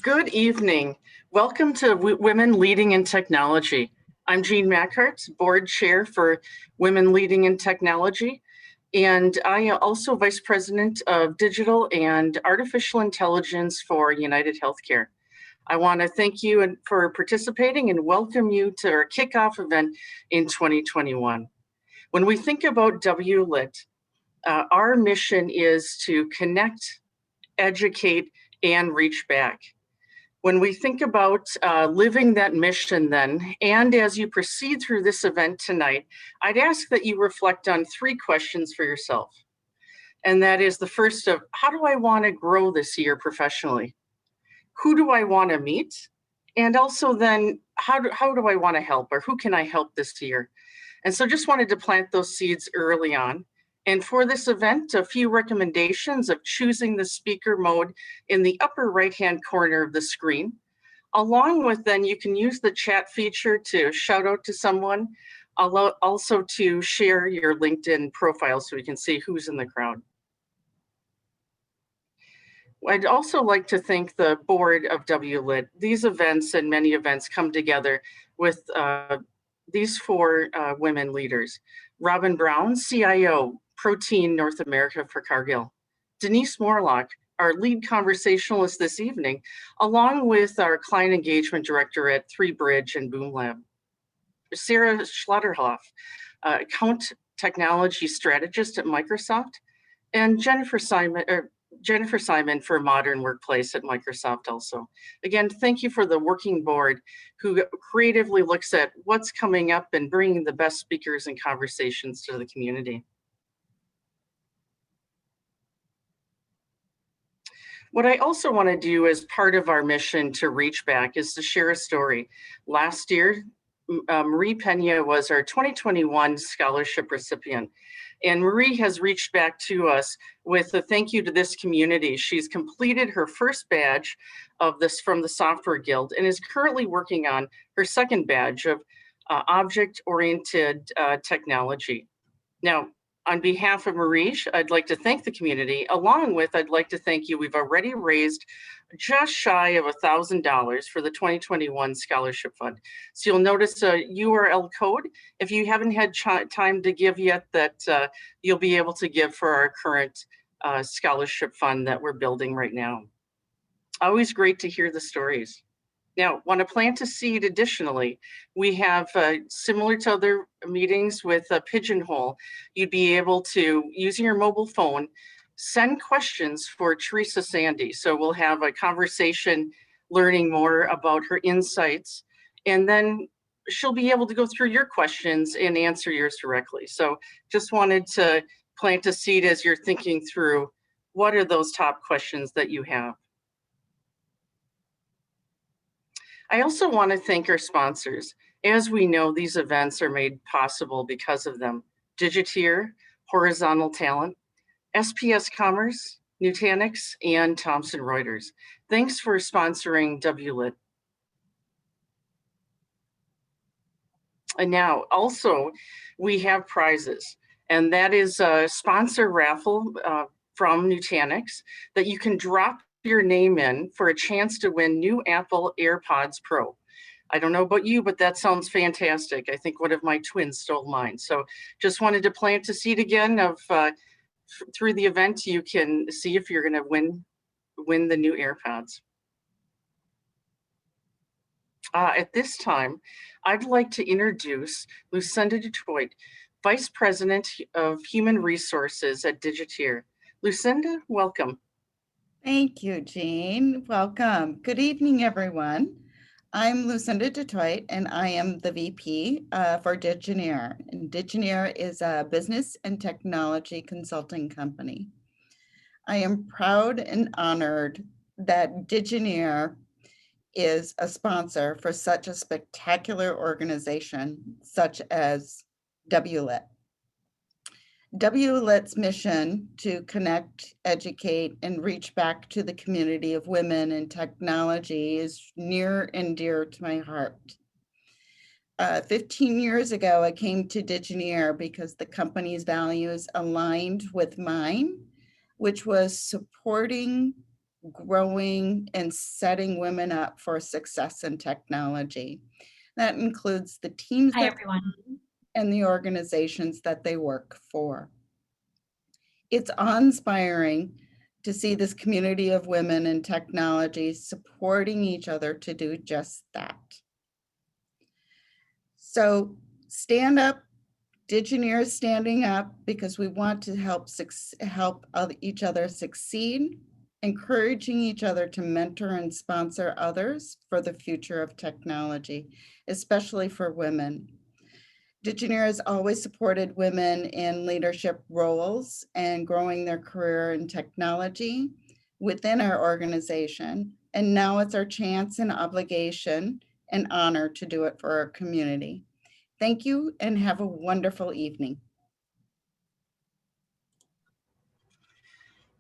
Good evening. Welcome to Women Leading in Technology. I'm Jean Machart, Board Chair for Women Leading in Technology, and I am also Vice President of Digital and Artificial Intelligence for United Healthcare. I want to thank you for participating and welcome you to our kickoff event in 2021. When we think about WLiT, our mission is to connect, educate, and reach back. When we think about living that mission then, and as you proceed through this event tonight, I'd ask that you reflect on three questions for yourself. And that is the first of, how do I want to grow this year professionally? Who do I want to meet? And also then, how do I want to help, or who can I help this year? And so just wanted to plant those seeds early on. And for this event, a few recommendations of choosing the speaker mode in the upper right-hand corner of the screen. Along with then, you can use the chat feature to shout out to someone, also to share your LinkedIn profile so we can see who's in the crowd. I'd also like to thank the board of WLiT. These events and many events come together with these four women leaders. Robin Brown, CIO, Protein North America for Cargill. Denise Morelock, our lead conversationalist this evening, along with our client engagement director at Three Bridge and Boom Lab. Sarah Schlotterhoff, account technology strategist at Microsoft, and Jennifer Simon for Modern Workplace at Microsoft also. Again, thank you for the working board who creatively looks at what's coming up and bringing the best speakers and conversations to the community. What I also want to do as part of our mission to reach back is to share a story. Last year, Marie Pena was our 2021 scholarship recipient. And Marie has reached back to us with a thank you to this community. She's completed her first badge of this from the Software Guild and is currently working on her second badge of object-oriented technology. Now, on behalf of Marie, I'd like to thank the community. Along with, I'd like to thank you. We've already raised just shy of $1,000 for the 2021 Scholarship Fund. So you'll notice a URL code. If you haven't had time to give yet, that you'll be able to give for our current scholarship fund that we're building right now. Always great to hear the stories. Now, want to plant a seed additionally, we have, similar to other meetings with Pigeonhole, you'd be able to, using your mobile phone, send questions for Teresa Sande. So we'll have a conversation learning more about her insights, and then she'll be able to go through your questions and answer yours directly. So just wanted to plant a seed as you're thinking through what are those top questions that you have. I also want to thank our sponsors. As we know, these events are made possible because of them. Digineer, Horizontal Talent, SPS Commerce, Nutanix, and Thomson Reuters. Thanks for sponsoring WLiT. And now also we have prizes, and that is a sponsor raffle from Nutanix that you can drop your name in for a chance to win new Apple AirPods Pro. I don't know about you, but that sounds fantastic. I think one of my twins stole mine. So just wanted to plant a seed again of through the event, you can see if you're gonna win the new AirPods. At this time, I'd like to introduce Lucinda Dutoit, Vice President of Human Resources at Digineer. Lucinda, welcome. Thank you, Jean. Welcome. Good evening, everyone. I'm Lucinda Dutoit, and I am the VP for Digineer. And Digineer is a business and technology consulting company. I am proud and honored that Digineer is a sponsor for such a spectacular organization such as WLiT. WLiT's mission to connect, educate, and reach back to the community of women in technology is near and dear to my heart. 15 years ago, I came to Digineer because the company's values aligned with mine, which was supporting growing and setting women up for success in technology. That includes the teams Hi, everyone. and the organizations that they work for. It's awe-inspiring to see this community of women in technology supporting each other to do just that. So stand up, Digineer is standing up because we want to help each other succeed, encouraging each other to mentor and sponsor others for the future of technology, especially for women. Digineer has always supported women in leadership roles and growing their career in technology within our organization. And now it's our chance and obligation and honor to do it for our community. Thank you and have a wonderful evening.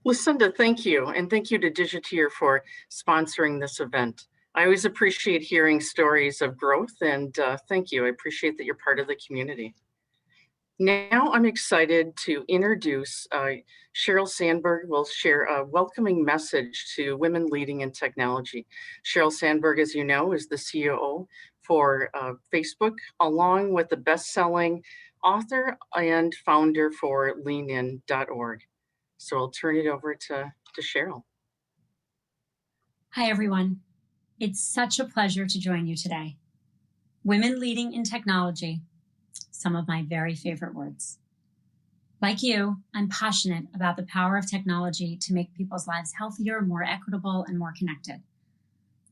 Lucinda, thank you. And thank you to Digineer for sponsoring this event. I always appreciate hearing stories of growth, and thank you. I appreciate that you're part of the community. Now I'm excited to introduce Sheryl Sandberg will share a welcoming message to women leading in technology. Sheryl Sandberg, as you know, is the CEO for Facebook, along with the best-selling author and founder for leanin.org. So I'll turn it over to Sheryl. Hi, everyone. It's such a pleasure to join you today. Women leading in technology, some of my very favorite words. Like you, I'm passionate about the power of technology to make people's lives healthier, more equitable, and more connected.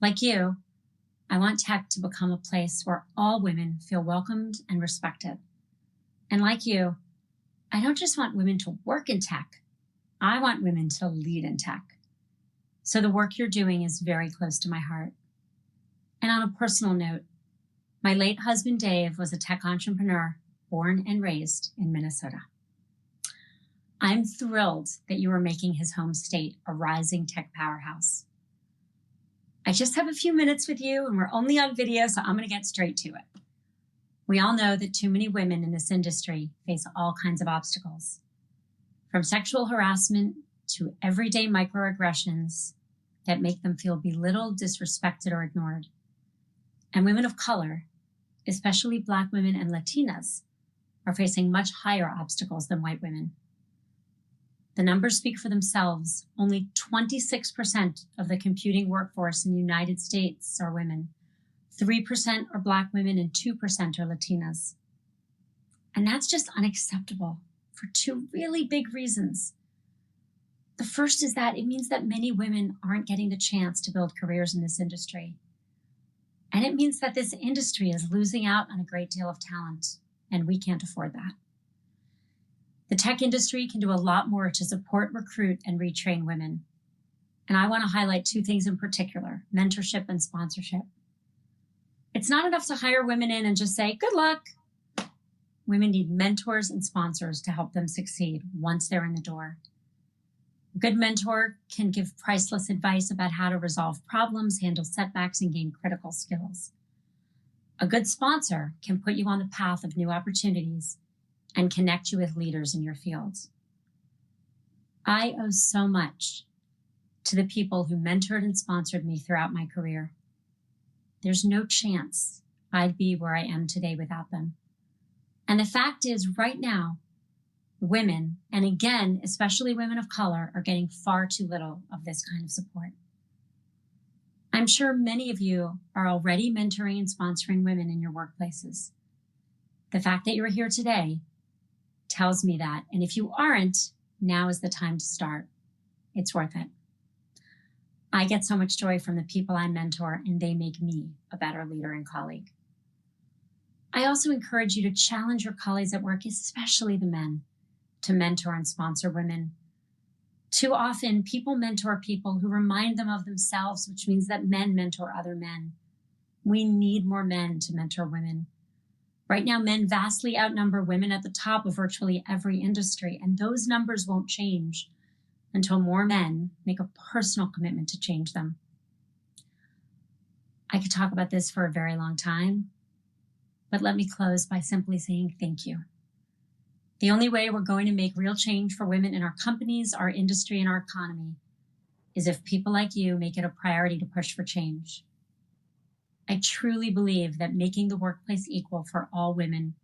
Like you, I want tech to become a place where all women feel welcomed and respected. And like you, I don't just want women to work in tech, I want women to lead in tech. So the work you're doing is very close to my heart. And on a personal note, my late husband, Dave, was a tech entrepreneur born and raised in Minnesota. I'm thrilled that you are making his home state a rising tech powerhouse. I just have a few minutes with you and we're only on video, so I'm going to get straight to it. We all know that too many women in this industry face all kinds of obstacles, from sexual harassment to everyday microaggressions that make them feel belittled, disrespected, or ignored. And women of color, especially Black women and Latinas, are facing much higher obstacles than white women. The numbers speak for themselves. Only 26% of the computing workforce in the United States are women. 3% are Black women and 2% are Latinas. And that's just unacceptable for two really big reasons. The first is that it means that many women aren't getting the chance to build careers in this industry. And it means that this industry is losing out on a great deal of talent, and we can't afford that. The tech industry can do a lot more to support, recruit, and retrain women. And I want to highlight two things in particular: mentorship and sponsorship. It's not enough to hire women in and just say, good luck. Women need mentors and sponsors to help them succeed once they're in the door. A good mentor can give priceless advice about how to resolve problems, handle setbacks, and gain critical skills. A good sponsor can put you on the path of new opportunities and connect you with leaders in your fields. I owe so much to the people who mentored and sponsored me throughout my career. There's no chance I'd be where I am today without them. And the fact is, right now, women, and again, especially women of color, are getting far too little of this kind of support. I'm sure many of you are already mentoring and sponsoring women in your workplaces. The fact that you're here today tells me that, and if you aren't, now is the time to start. It's worth it. I get so much joy from the people I mentor, and they make me a better leader and colleague. I also encourage you to challenge your colleagues at work, especially the men, to mentor and sponsor women. Too often, people mentor people who remind them of themselves, which means that men mentor other men. We need more men to mentor women. Right now, men vastly outnumber women at the top of virtually every industry, and those numbers won't change until more men make a personal commitment to change them. I could talk about this for a very long time, but let me close by simply saying thank you. The only way we're going to make real change for women in our companies, our industry, and our economy is if people like you make it a priority to push for change. I truly believe that making the workplace equal for all women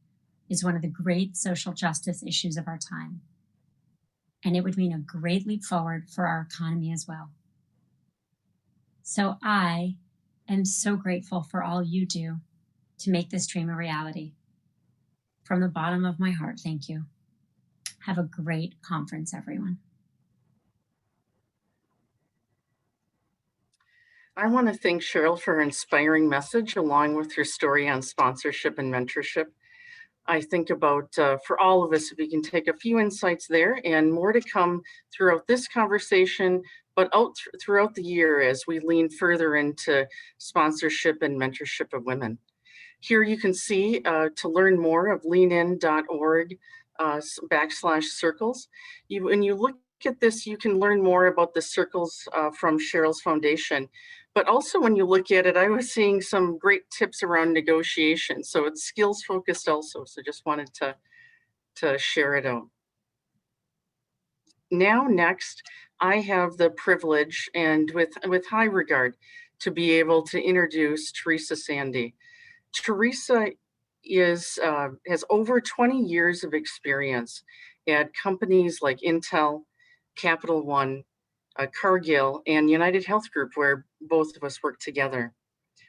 is one of the great social justice issues of our time. And it would mean a great leap forward for our economy as well. So I am so grateful for all you do to make this dream a reality. From the bottom of my heart, thank you. Have a great conference, everyone. I want to thank Sheryl for her inspiring message, along with her story on sponsorship and mentorship. I think about, for all of us, if we can take a few insights there, and more to come throughout this conversation, but throughout the year as we lean further into sponsorship and mentorship of women. Here you can see, to learn more of leanin.org /circles. When you look at this, you can learn more about the circles from Sheryl's foundation. But also when you look at it, I was seeing some great tips around negotiation. So it's skills focused also. So just wanted to share it out. Now, next, I have the privilege and with high regard to be able to introduce Teresa Sande. Teresa has over 20 years of experience at companies like Intel, Capital One, Cargill, and United Health Group, where both of us work together.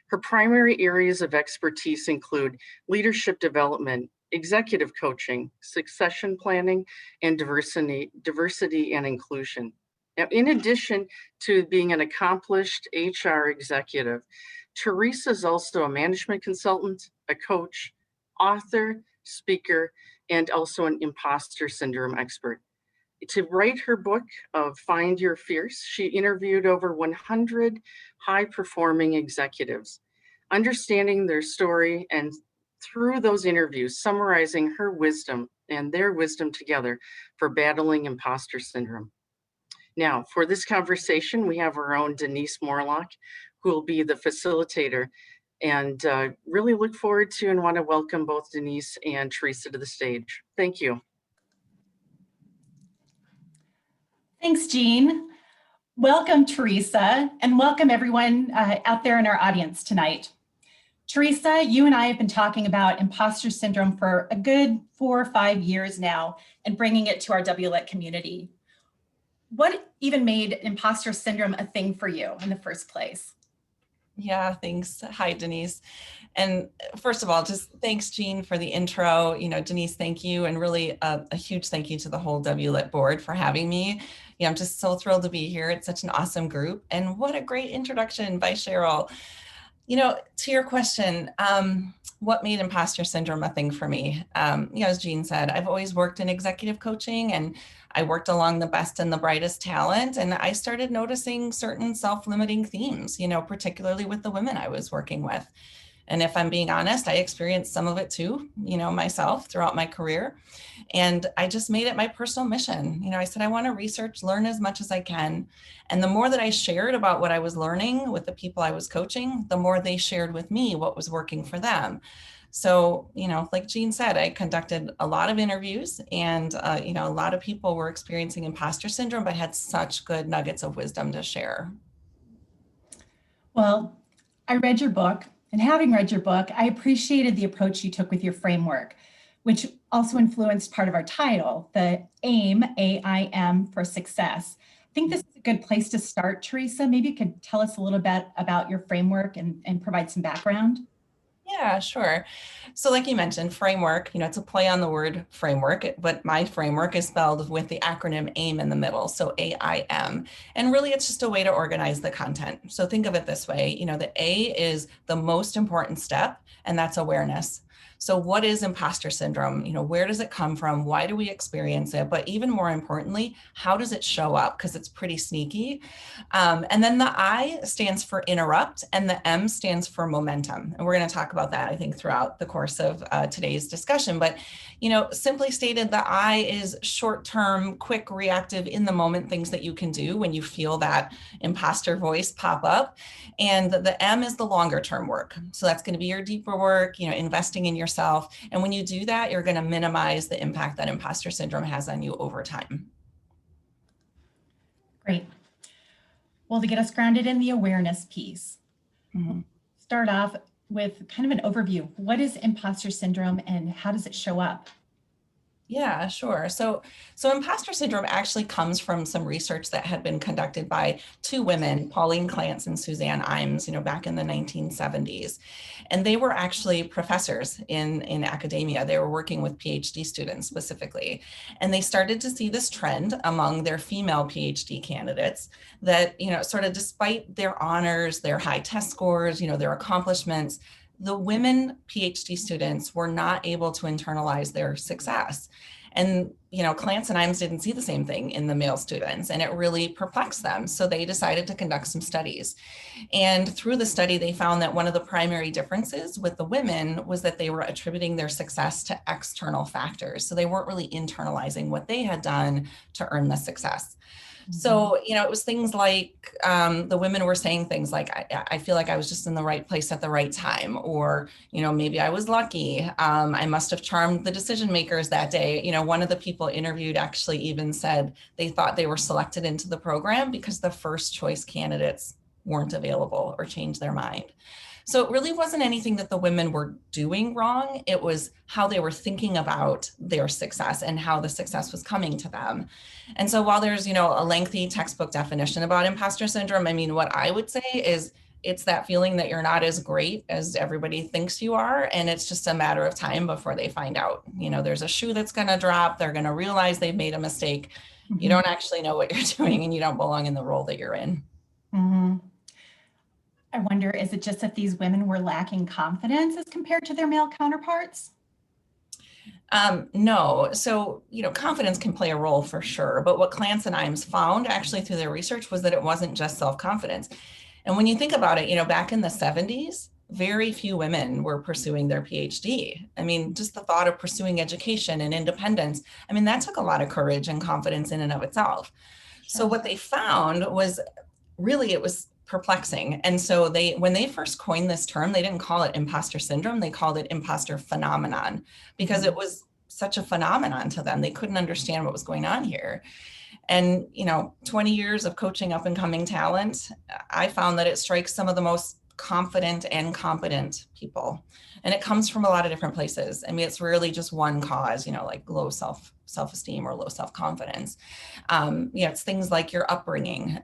Her primary areas of expertise include leadership development, executive coaching, succession planning, and diversity and inclusion. Now, in addition to being an accomplished HR executive, Teresa is also a management consultant, a coach, author, speaker, and also an imposter syndrome expert. To write her book of Find Your Fierce, she interviewed over 100 high-performing executives, understanding their story, and through those interviews, summarizing her wisdom and their wisdom together for battling imposter syndrome. Now, for this conversation, we have our own Denise Morelock, who will be the facilitator, and really look forward to and want to welcome both Denise and Teresa to the stage. Thank you. Thanks, Jean. Welcome, Teresa, and welcome everyone out there in our audience tonight. Teresa, you and I have been talking about imposter syndrome for a good 4 or 5 years now and bringing it to our WLiT community. What even made imposter syndrome a thing for you in the first place? Yeah, thanks. Hi, Denise. And first of all, just thanks, Jean, for the intro. You know, Denise, thank you. And really a huge thank you to the whole WLiT board for having me. You know, I'm just so thrilled to be here. It's such an awesome group. And what a great introduction by Sheryl. You know, to your question, what made imposter syndrome a thing for me? You know, as Jean said, I've always worked in executive coaching, and I worked along the best and the brightest talent. And I started noticing certain self-limiting themes, you know, particularly with the women I was working with. And if I'm being honest, I experienced some of it too, you know, myself throughout my career. And I just made it my personal mission. You know, I said, I want to research, learn as much as I can. And the more that I shared about what I was learning with the people I was coaching, the more they shared with me what was working for them. So, you know, like Jean said, I conducted a lot of interviews, and, you know, a lot of people were experiencing imposter syndrome, but had such good nuggets of wisdom to share. Well, I read your book, and having read your book, I appreciated the approach you took with your framework, which also influenced part of our title, the AIM, A-I-M, for success. I think this is a good place to start, Teresa. Maybe you could tell us a little bit about your framework and provide some background. Yeah, sure. So like you mentioned, framework, you know, it's a play on the word framework, but my framework is spelled with the acronym AIM in the middle, so AIM. And really, it's just a way to organize the content. So think of it this way, you know, the A is the most important step, and that's awareness. So what is imposter syndrome? You know, where does it come from? Why do we experience it? But even more importantly, how does it show up? Because it's pretty sneaky. And then the I stands for interrupt, and the M stands for momentum. And we're going to talk about that, I think, throughout the course of today's discussion. But, you know, simply stated, the I is short-term, quick, reactive, in the moment things that you can do when you feel that imposter voice pop up. And the M is the longer term work. So that's going to be your deeper work, you know, investing in yourself. And when you do that, you're going to minimize the impact that imposter syndrome has on you over time. Great. Well, to get us grounded in the awareness piece, Mhm. start off with kind of an overview. What is imposter syndrome and how does it show up? Yeah, sure. So imposter syndrome actually comes from some research that had been conducted by two women, Pauline Clance and Suzanne Imes, back in the 1970s. And they were actually professors in academia. They were working with PhD students specifically. And they started to see this trend among their female PhD candidates that, sort of despite their honors, their high test scores, their accomplishments, the women PhD students were not able to internalize their success. And, Clance and Imes didn't see the same thing in the male students, and it really perplexed them. So they decided to conduct some studies. And through the study, they found that one of the primary differences with the women was that they were attributing their success to external factors. So they weren't really internalizing what they had done to earn the success. So, it was things like the women were saying things like, I feel like I was just in the right place at the right time, or, maybe I was lucky. I must have charmed the decision makers that day. One of the people interviewed actually even said they thought they were selected into the program because the first choice candidates weren't available or changed their mind. So it really wasn't anything that the women were doing wrong. It was how they were thinking about their success and how the success was coming to them. And so while there's, a lengthy textbook definition about imposter syndrome, what I would say is it's that feeling that you're not as great as everybody thinks you are. And it's just a matter of time before they find out, there's a shoe that's going to drop. They're going to realize they've made a mistake. You don't actually know what you're doing and you don't belong in the role that you're in. Mm-hmm. I wonder, is it just that these women were lacking confidence as compared to their male counterparts? No. So, confidence can play a role for sure. But what Clance and Imes found actually through their research was that it wasn't just self-confidence. And when you think about it, back in the 70s, very few women were pursuing their PhD. Just the thought of pursuing education and independence, that took a lot of courage and confidence in and of itself. Sure. So what they found was really, it was perplexing. And so when they first coined this term, they didn't call it imposter syndrome, they called it imposter phenomenon, because it was such a phenomenon to them. They couldn't understand what was going on here. And, 20 years of coaching up and coming talent, I found that it strikes some of the most confident and competent people. And it comes from a lot of different places. It's rarely just one cause, like low self-esteem or low self-confidence. It's things like your upbringing,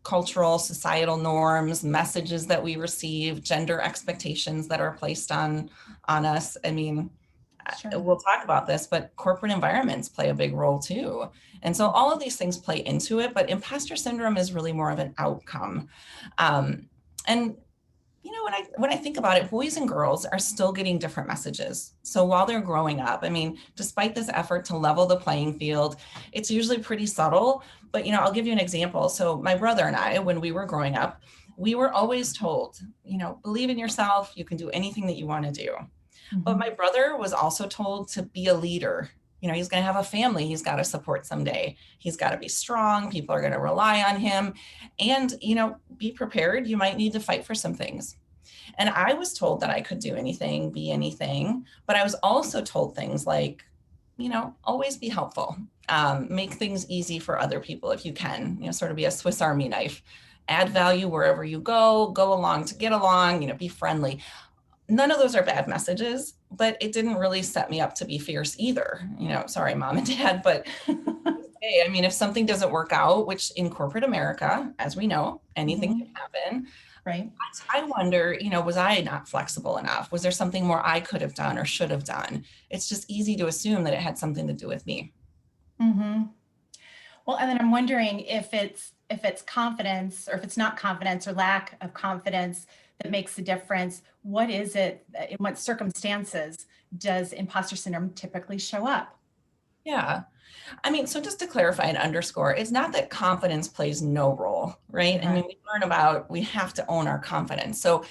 cultural, societal norms, messages that we receive, gender expectations that are placed on us. Sure. We'll talk about this, but corporate environments play a big role too. And so all of these things play into it, but imposter syndrome is really more of an outcome. And when I think about it, boys and girls are still getting different messages. So while they're growing up, despite this effort to level the playing field, it's usually pretty subtle. But, I'll give you an example. So my brother and I, when we were growing up, we were always told, believe in yourself, you can do anything that you want to do. Mm-hmm. But my brother was also told to be a leader. He's going to have a family he's got to support someday. He's got to be strong. People are going to rely on him. And, be prepared. You might need to fight for some things. And I was told that I could do anything, be anything. But I was also told things like, always be helpful. Make things easy for other people if you can, sort of be a Swiss Army knife. Add value wherever you go along to get along, be friendly. None of those are bad messages, but it didn't really set me up to be fierce either. Sorry, mom and dad, but hey, if something doesn't work out, which in corporate America, as we know, anything can happen. Right. I wonder, was I not flexible enough? Was there something more I could have done or should have done? It's just easy to assume that it had something to do with me. Mm-hmm. Well, and then I'm wondering if it's confidence, or if it's not confidence or lack of confidence that makes the difference. What is it? In what circumstances does imposter syndrome typically show up? Yeah. So just to clarify and underscore, it's not that confidence plays no role, right? Okay. We learn about, we have to own our confidence. So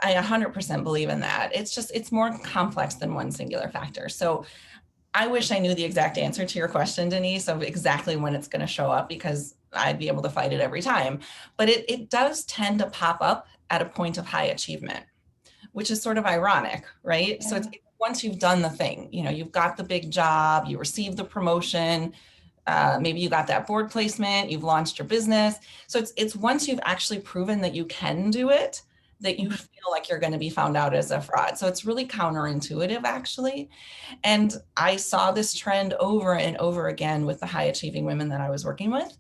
I 100% believe in that. It's more complex than one singular factor. So I wish I knew the exact answer to your question, Denise, of exactly when it's going to show up, because I'd be able to fight it every time. But it does tend to pop up at a point of high achievement, which is sort of ironic, right? Yeah. So it's once you've done the thing, you've got the big job, you receive the promotion, Maybe you got that board placement, you've launched your business. So it's once you've actually proven that you can do it, that you feel like you're going to be found out as a fraud. So it's really counterintuitive, actually. And I saw this trend over and over again with the high achieving women that I was working with.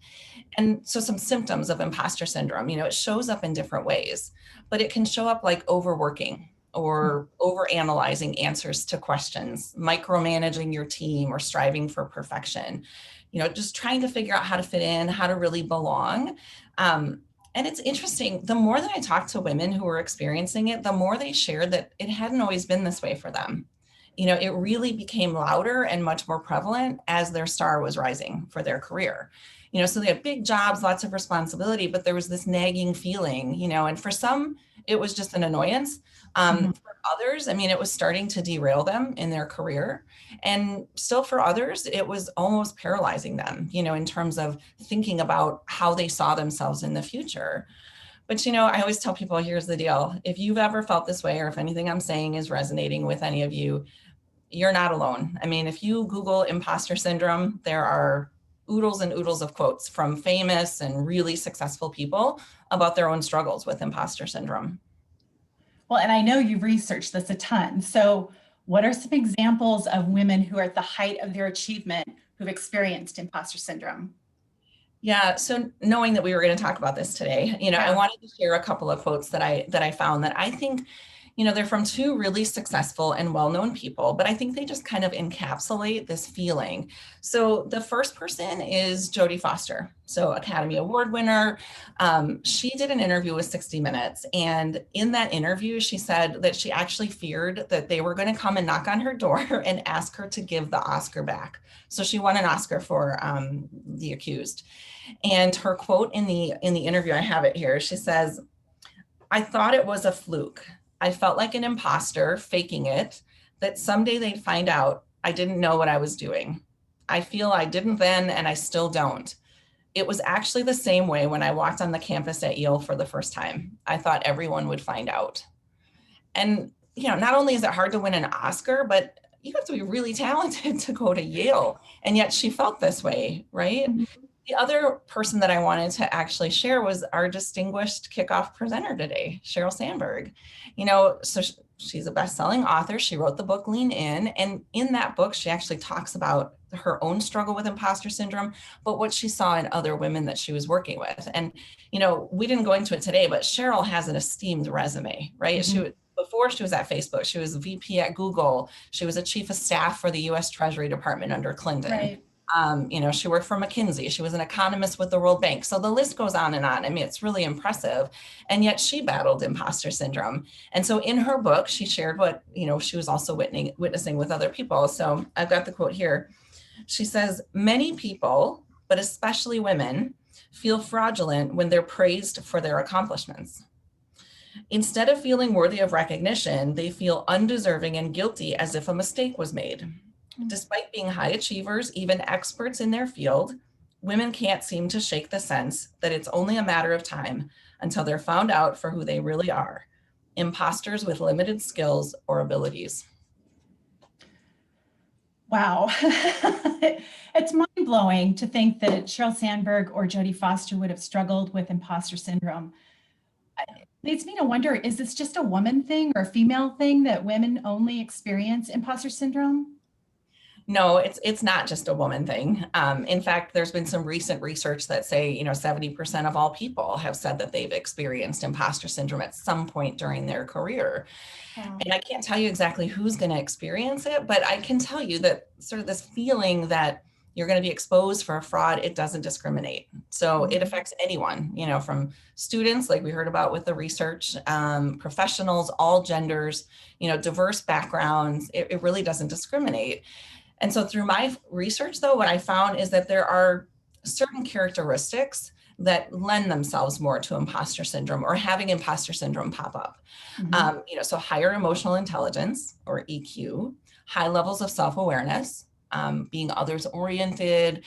And so some symptoms of imposter syndrome, it shows up in different ways, but it can show up like overworking or overanalyzing answers to questions, micromanaging your team, or striving for perfection, just trying to figure out how to fit in, how to really belong. And it's interesting, the more that I talked to women who were experiencing it, the more they shared that it hadn't always been this way for them. It really became louder and much more prevalent as their star was rising for their career. So they had big jobs, lots of responsibility, but there was this nagging feeling, and for some, it was just an annoyance. For others, it was starting to derail them in their career. And still for others, it was almost paralyzing them, in terms of thinking about how they saw themselves in the future. But, I always tell people, here's the deal. If you've ever felt this way, or if anything I'm saying is resonating with any of you, you're not alone. If you Google imposter syndrome, there are oodles and oodles of quotes from famous and really successful people about their own struggles with imposter syndrome. Well, and I know you've researched this a ton. So what are some examples of women who are at the height of their achievement who've experienced imposter syndrome? Yeah, so knowing that we were going to talk about this today, I wanted to share a couple of quotes that I found that I think, they're from two really successful and well-known people, but I think they just kind of encapsulate this feeling. So the first person is Jodie Foster, so Academy Award winner. She did an interview with 60 Minutes. And in that interview, she said that she actually feared that they were going to come and knock on her door and ask her to give the Oscar back. So she won an Oscar for The Accused. And her quote in the interview, I have it here. She says, "I thought it was a fluke. I felt like an imposter faking it, that someday they'd find out I didn't know what I was doing. I feel I didn't then, and I still don't. It was actually the same way when I walked on the campus at Yale for the first time. I thought everyone would find out." And, not only is it hard to win an Oscar, but you have to be really talented to go to Yale. And yet she felt this way, right? Mm-hmm. The other person that I wanted to actually share was our distinguished kickoff presenter today, Sheryl Sandberg. So she's a best-selling author. She wrote the book Lean In. And in that book, she actually talks about her own struggle with imposter syndrome, but what she saw in other women that she was working with. And, we didn't go into it today, but Sheryl has an esteemed resume, right? Mm-hmm. Before she was at Facebook, she was VP at Google. She was a chief of staff for the US Treasury Department under Clinton. Right. She worked for McKinsey. She was an economist with the World Bank. So the list goes on and on. It's really impressive. And yet she battled imposter syndrome. And so in her book, she shared what, she was also witnessing with other people. So I've got the quote here. She says, "Many people, but especially women, feel fraudulent when they're praised for their accomplishments. Instead of feeling worthy of recognition, they feel undeserving and guilty as if a mistake was made. Despite being high achievers, even experts in their field, women can't seem to shake the sense that it's only a matter of time until they're found out for who they really are, imposters with limited skills or abilities." Wow. It's mind-blowing to think that Sheryl Sandberg or Jodie Foster would have struggled with imposter syndrome. It leads me to wonder, is this just a woman thing or a female thing that women only experience imposter syndrome? No, it's not just a woman thing. In fact, there's been some recent research that say, 70% of all people have said that they've experienced imposter syndrome at some point during their career. Wow. And I can't tell you exactly who's going to experience it, but I can tell you that sort of this feeling that you're going to be exposed for a fraud, it doesn't discriminate. So it affects anyone, from students, like we heard about with the research, professionals, all genders, diverse backgrounds. It really doesn't discriminate. And so through my research, though, what I found is that there are certain characteristics that lend themselves more to imposter syndrome or having imposter syndrome pop up. Mm-hmm. So higher emotional intelligence or EQ, high levels of self-awareness, being others-oriented,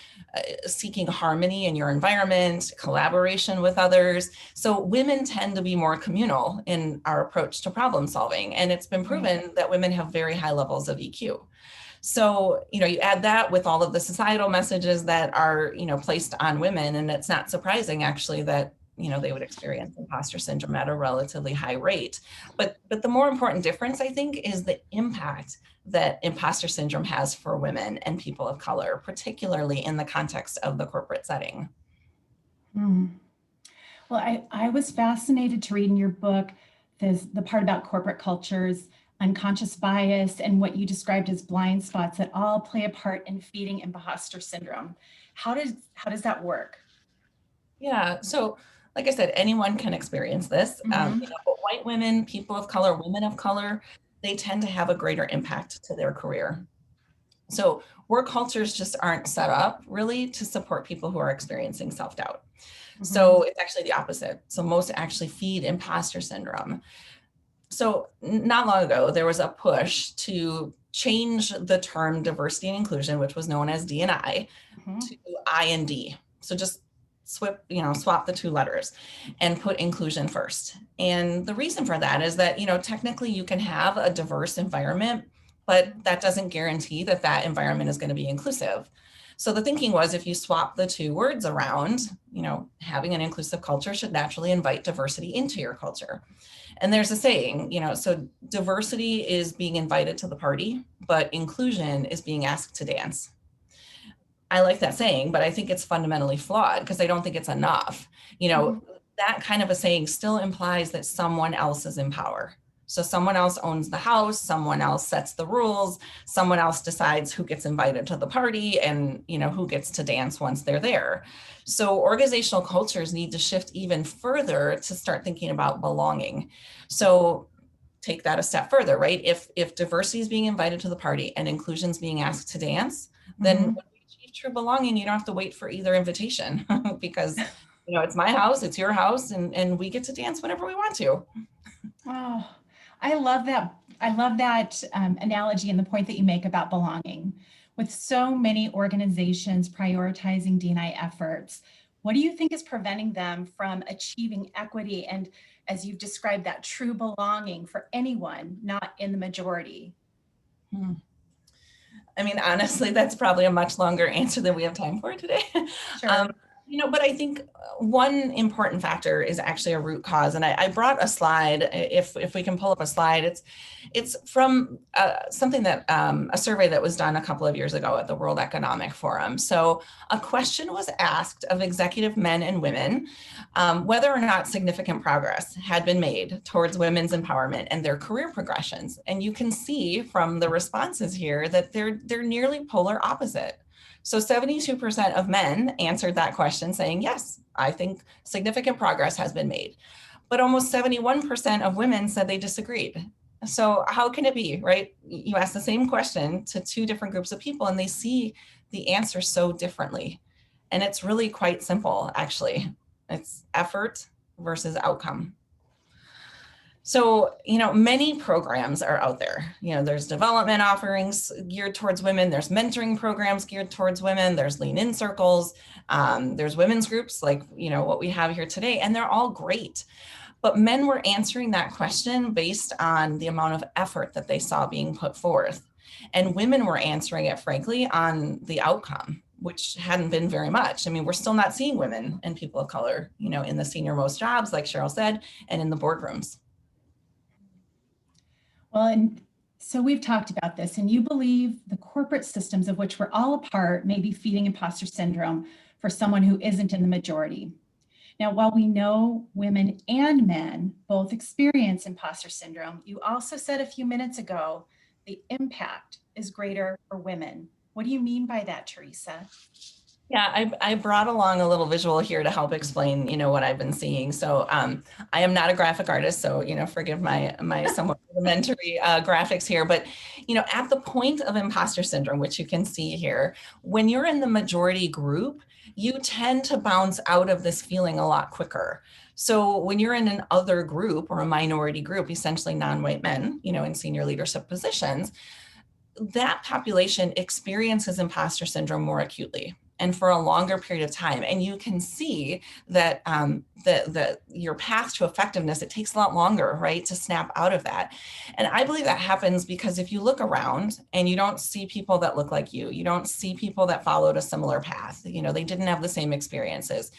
seeking harmony in your environment, collaboration with others. So women tend to be more communal in our approach to problem solving. And it's been proven that women have very high levels of EQ. So, you add that with all of the societal messages that are, placed on women, and it's not surprising actually that, they would experience imposter syndrome at a relatively high rate. But the more important difference, I think, is the impact that imposter syndrome has for women and people of color, particularly in the context of the corporate setting. Well, I was fascinated to read in your book the part about corporate cultures, unconscious bias, and what you described as blind spots that all play a part in feeding imposter syndrome. How does that work? Yeah, so like I said, anyone can experience this. But white women, people of color, women of color, they tend to have a greater impact to their career. So work cultures just aren't set up really to support people who are experiencing self-doubt. So it's actually the opposite. So most actually feed imposter syndrome. So not long ago, there was a push to change the term diversity and inclusion, which was known as D&I, to I and D. So just swap the two letters and put inclusion first. And the reason for that is that, technically you can have a diverse environment, but that doesn't guarantee that that environment is going to be inclusive. So the thinking was, if you swap the two words around, having an inclusive culture should naturally invite diversity into your culture. And there's a saying, so diversity is being invited to the party, but inclusion is being asked to dance. I like that saying, but I think it's fundamentally flawed because I don't think it's enough. That kind of a saying still implies that someone else is in power. So someone else owns the house, someone else sets the rules, someone else decides who gets invited to the party and, who gets to dance once they're there. So organizational cultures need to shift even further to start thinking about belonging. So take that a step further, right? If diversity is being invited to the party and inclusion is being asked to dance, then when we achieve true belonging, you don't have to wait for either invitation because, it's my house, it's your house, and we get to dance whenever we want to. Oh, I love that. I love that analogy and the point that you make about belonging. With so many organizations prioritizing D&I efforts, what do you think is preventing them from achieving equity and, as you've described, that true belonging for anyone not in the majority? I mean, honestly, that's probably a much longer answer than we have time for today. Sure. But I think one important factor is actually a root cause. And I brought a slide, if we can pull up a slide, it's from something that, a survey that was done a couple of years ago at the World Economic Forum. So a question was asked of executive men and women, whether or not significant progress had been made towards women's empowerment and their career progressions. And you can see from the responses here that they're nearly polar opposite. So 72% of men answered that question saying, yes, I think significant progress has been made. But almost 71% of women said they disagreed. So how can it be, right? You ask the same question to two different groups of people and they see the answer so differently. And it's really quite simple, actually. It's effort versus outcome. So, many programs are out there. There's development offerings geared towards women. There's mentoring programs geared towards women. There's lean in circles. There's women's groups like, what we have here today, and they're all great. But men were answering that question based on the amount of effort that they saw being put forth. And women were answering it, frankly, on the outcome, which hadn't been very much. I mean, we're still not seeing women and people of color, in the senior most jobs, like Sheryl said, and in the boardrooms. Well, and so we've talked about this, and you believe the corporate systems of which we're all a part may be feeding imposter syndrome for someone who isn't in the majority. Now, while we know women and men both experience imposter syndrome, you also said a few minutes ago, the impact is greater for women. What do you mean by that, Teresa? Yeah, I brought along a little visual here to help explain, what I've been seeing. So I am not a graphic artist, so, forgive my somewhat rudimentary graphics here. But, at the point of imposter syndrome, which you can see here, when you're in the majority group, you tend to bounce out of this feeling a lot quicker. So when you're in an other group or a minority group, essentially non-white men, in senior leadership positions, that population experiences imposter syndrome more acutely. and for a longer period of time. And you can see that your path to effectiveness, it takes a lot longer, right, to snap out of that. And I believe that happens because if you look around and you don't see people that look like you don't see people that followed a similar path, they didn't have the same experiences.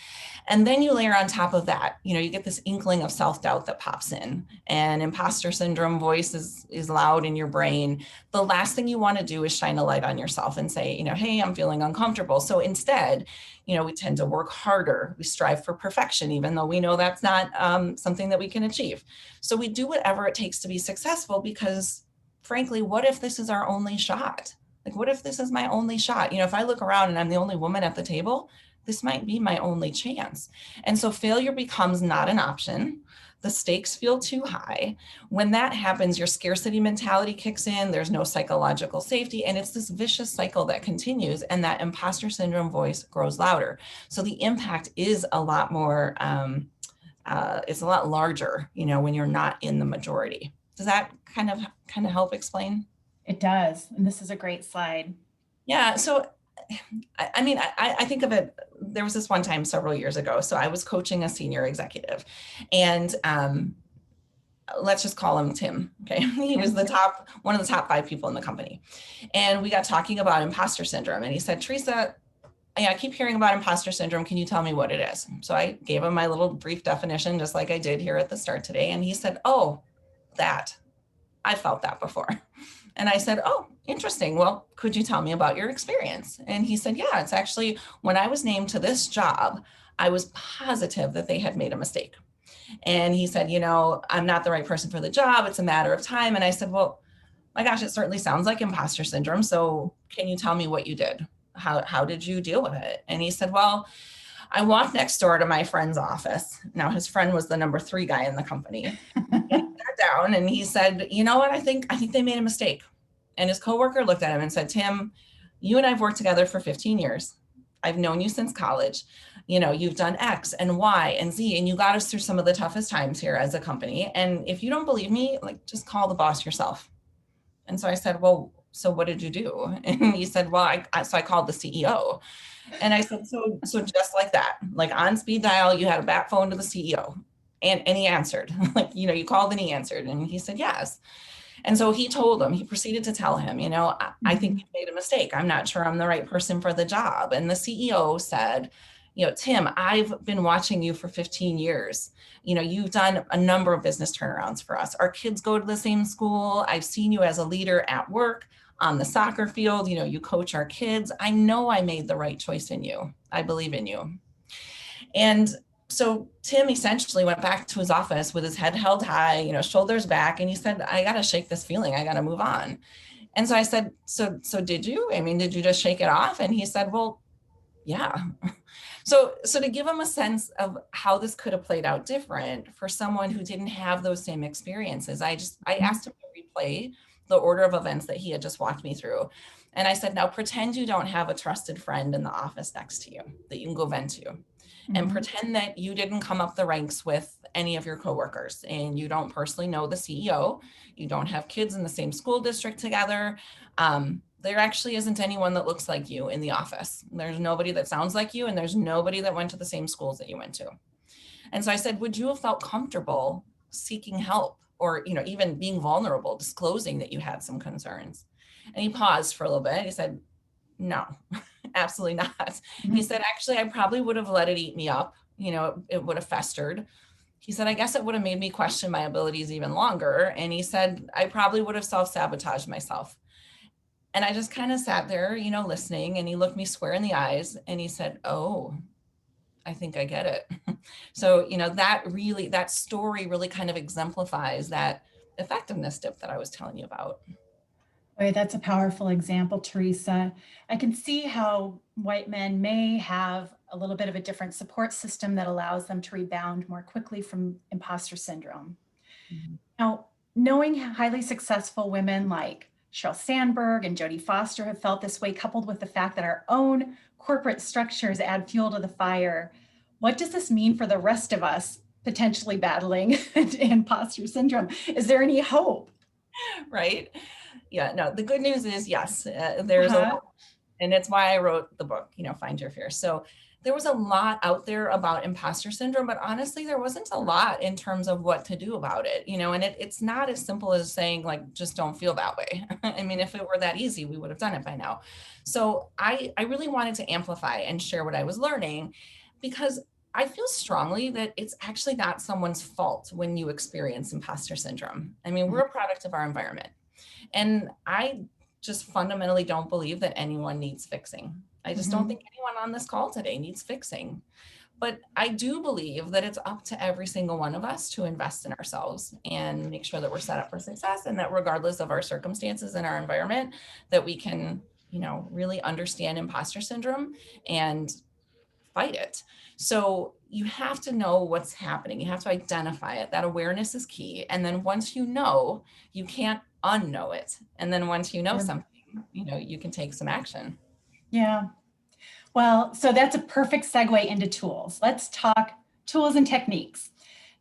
And then you layer on top of that, you get this inkling of self-doubt that pops in, and imposter syndrome voice is loud in your brain. The last thing you want to do is shine a light on yourself and say, hey, I'm feeling uncomfortable. So instead, we tend to work harder. We strive for perfection, even though we know that's not something that we can achieve. So we do whatever it takes to be successful because, frankly, what if this is our only shot? Like, what if this is my only shot? If I look around and I'm the only woman at the table, this might be my only chance. And so failure becomes not an option. The stakes feel too high. When that happens, your scarcity mentality kicks in, there's no psychological safety, and it's this vicious cycle that continues, and that imposter syndrome voice grows louder. So the impact is a lot more, it's a lot larger, when you're not in the majority. Does that kind of help explain? It does. And this is a great slide. Yeah. So I think of it, there was this one time several years ago. So I was coaching a senior executive, and let's just call him Tim. Okay. He was one of the top 5 people in the company. And we got talking about imposter syndrome. And he said, Teresa, I keep hearing about imposter syndrome. Can you tell me what it is? So I gave him my little brief definition, just like I did here at the start today. And he said, oh, I felt that before. And I said, oh, interesting. Well, could you tell me about your experience? And he said, yeah, it's actually when I was named to this job, I was positive that they had made a mistake. And he said, I'm not the right person for the job. It's a matter of time. And I said, well, my gosh, it certainly sounds like imposter syndrome. So can you tell me what you did? How did you deal with it? And he said, well, I walked next door to my friend's office. Now his friend was the number 3 guy in the company. Down, and he said, you know what, I think they made a mistake. And his coworker looked at him and said, Tim, you and I've worked together for 15 years. I've known you since college. You've done X and Y and Z, and you got us through some of the toughest times here as a company. And if you don't believe me, just call the boss yourself. And so I said, well, so what did you do? And he said, well, I called the CEO. And I said, so just like that, on speed dial, you had a back phone to the CEO. And he answered, you called and he answered. And he said, yes. And so he proceeded to tell him, I think you made a mistake. I'm not sure I'm the right person for the job. And the CEO said, Tim, I've been watching you for 15 years. You've done a number of business turnarounds for us. Our kids go to the same school. I've seen you as a leader at work, on the soccer field. You coach our kids. I know I made the right choice in you. I believe in you. And so Tim essentially went back to his office with his head held high, shoulders back. And he said, I got to shake this feeling. I got to move on. And so I said, so did you? Did you just shake it off? And he said, well, yeah. So to give him a sense of how this could have played out different for someone who didn't have those same experiences, I asked him to replay the order of events that he had just walked me through. And I said, now pretend you don't have a trusted friend in the office next to you that you can go vent to. And pretend that you didn't come up the ranks with any of your coworkers, and you don't personally know the CEO. You don't have kids in the same school district together. There actually isn't anyone that looks like you in the office. There's nobody that sounds like you, and there's nobody that went to the same schools that you went to. And so I said, would you have felt comfortable seeking help, or even being vulnerable, disclosing that you had some concerns? And he paused for a little bit. He said, no, absolutely not. He said, actually, I probably would have let it eat me up. It would have festered. He said, I guess it would have made me question my abilities even longer. And he said, I probably would have self-sabotaged myself. And I just kind of sat there, listening, and he looked me square in the eyes and he said, oh, I think I get it. So, that story really kind of exemplifies that effectiveness dip that I was telling you about. Boy, that's a powerful example, Teresa. I can see how white men may have a little bit of a different support system that allows them to rebound more quickly from imposter syndrome. Now, knowing highly successful women like Sheryl Sandberg and Jodie Foster have felt this way, coupled with the fact that our own corporate structures add fuel to the fire, what does this mean for the rest of us potentially battling imposter syndrome? Is there any hope? Right? Yeah, no, the good news is, yes, there's a lot. And it's why I wrote the book, Find Your Fear. So there was a lot out there about imposter syndrome, but honestly, there wasn't a lot in terms of what to do about it, and it's not as simple as saying like, just don't feel that way. I mean, if it were that easy, we would have done it by now. So I really wanted to amplify and share what I was learning, because I feel strongly that it's actually not someone's fault when you experience imposter syndrome. I mean, we're a product of our environment. And I just fundamentally don't believe that anyone needs fixing. I just don't think anyone on this call today needs fixing. But I do believe that it's up to every single one of us to invest in ourselves and make sure that we're set up for success, and that regardless of our circumstances and our environment, that we can, really understand imposter syndrome and fight it. So you have to know what's happening. You have to identify it. That awareness is key. And then once you know, you can't unknow it. And then once you know something, you can take some action. Yeah. Well, so that's a perfect segue into tools. Let's talk tools and techniques.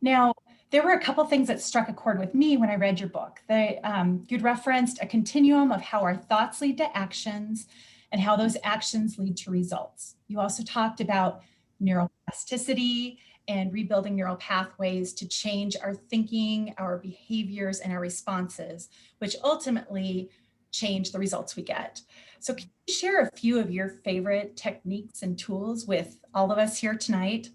Now, there were a couple things that struck a chord with me when I read your book. You'd referenced a continuum of how our thoughts lead to actions and how those actions lead to results. You also talked about neuroplasticity and rebuilding neural pathways to change our thinking, our behaviors, and our responses, which ultimately change the results we get. So can you share a few of your favorite techniques and tools with all of us here tonight?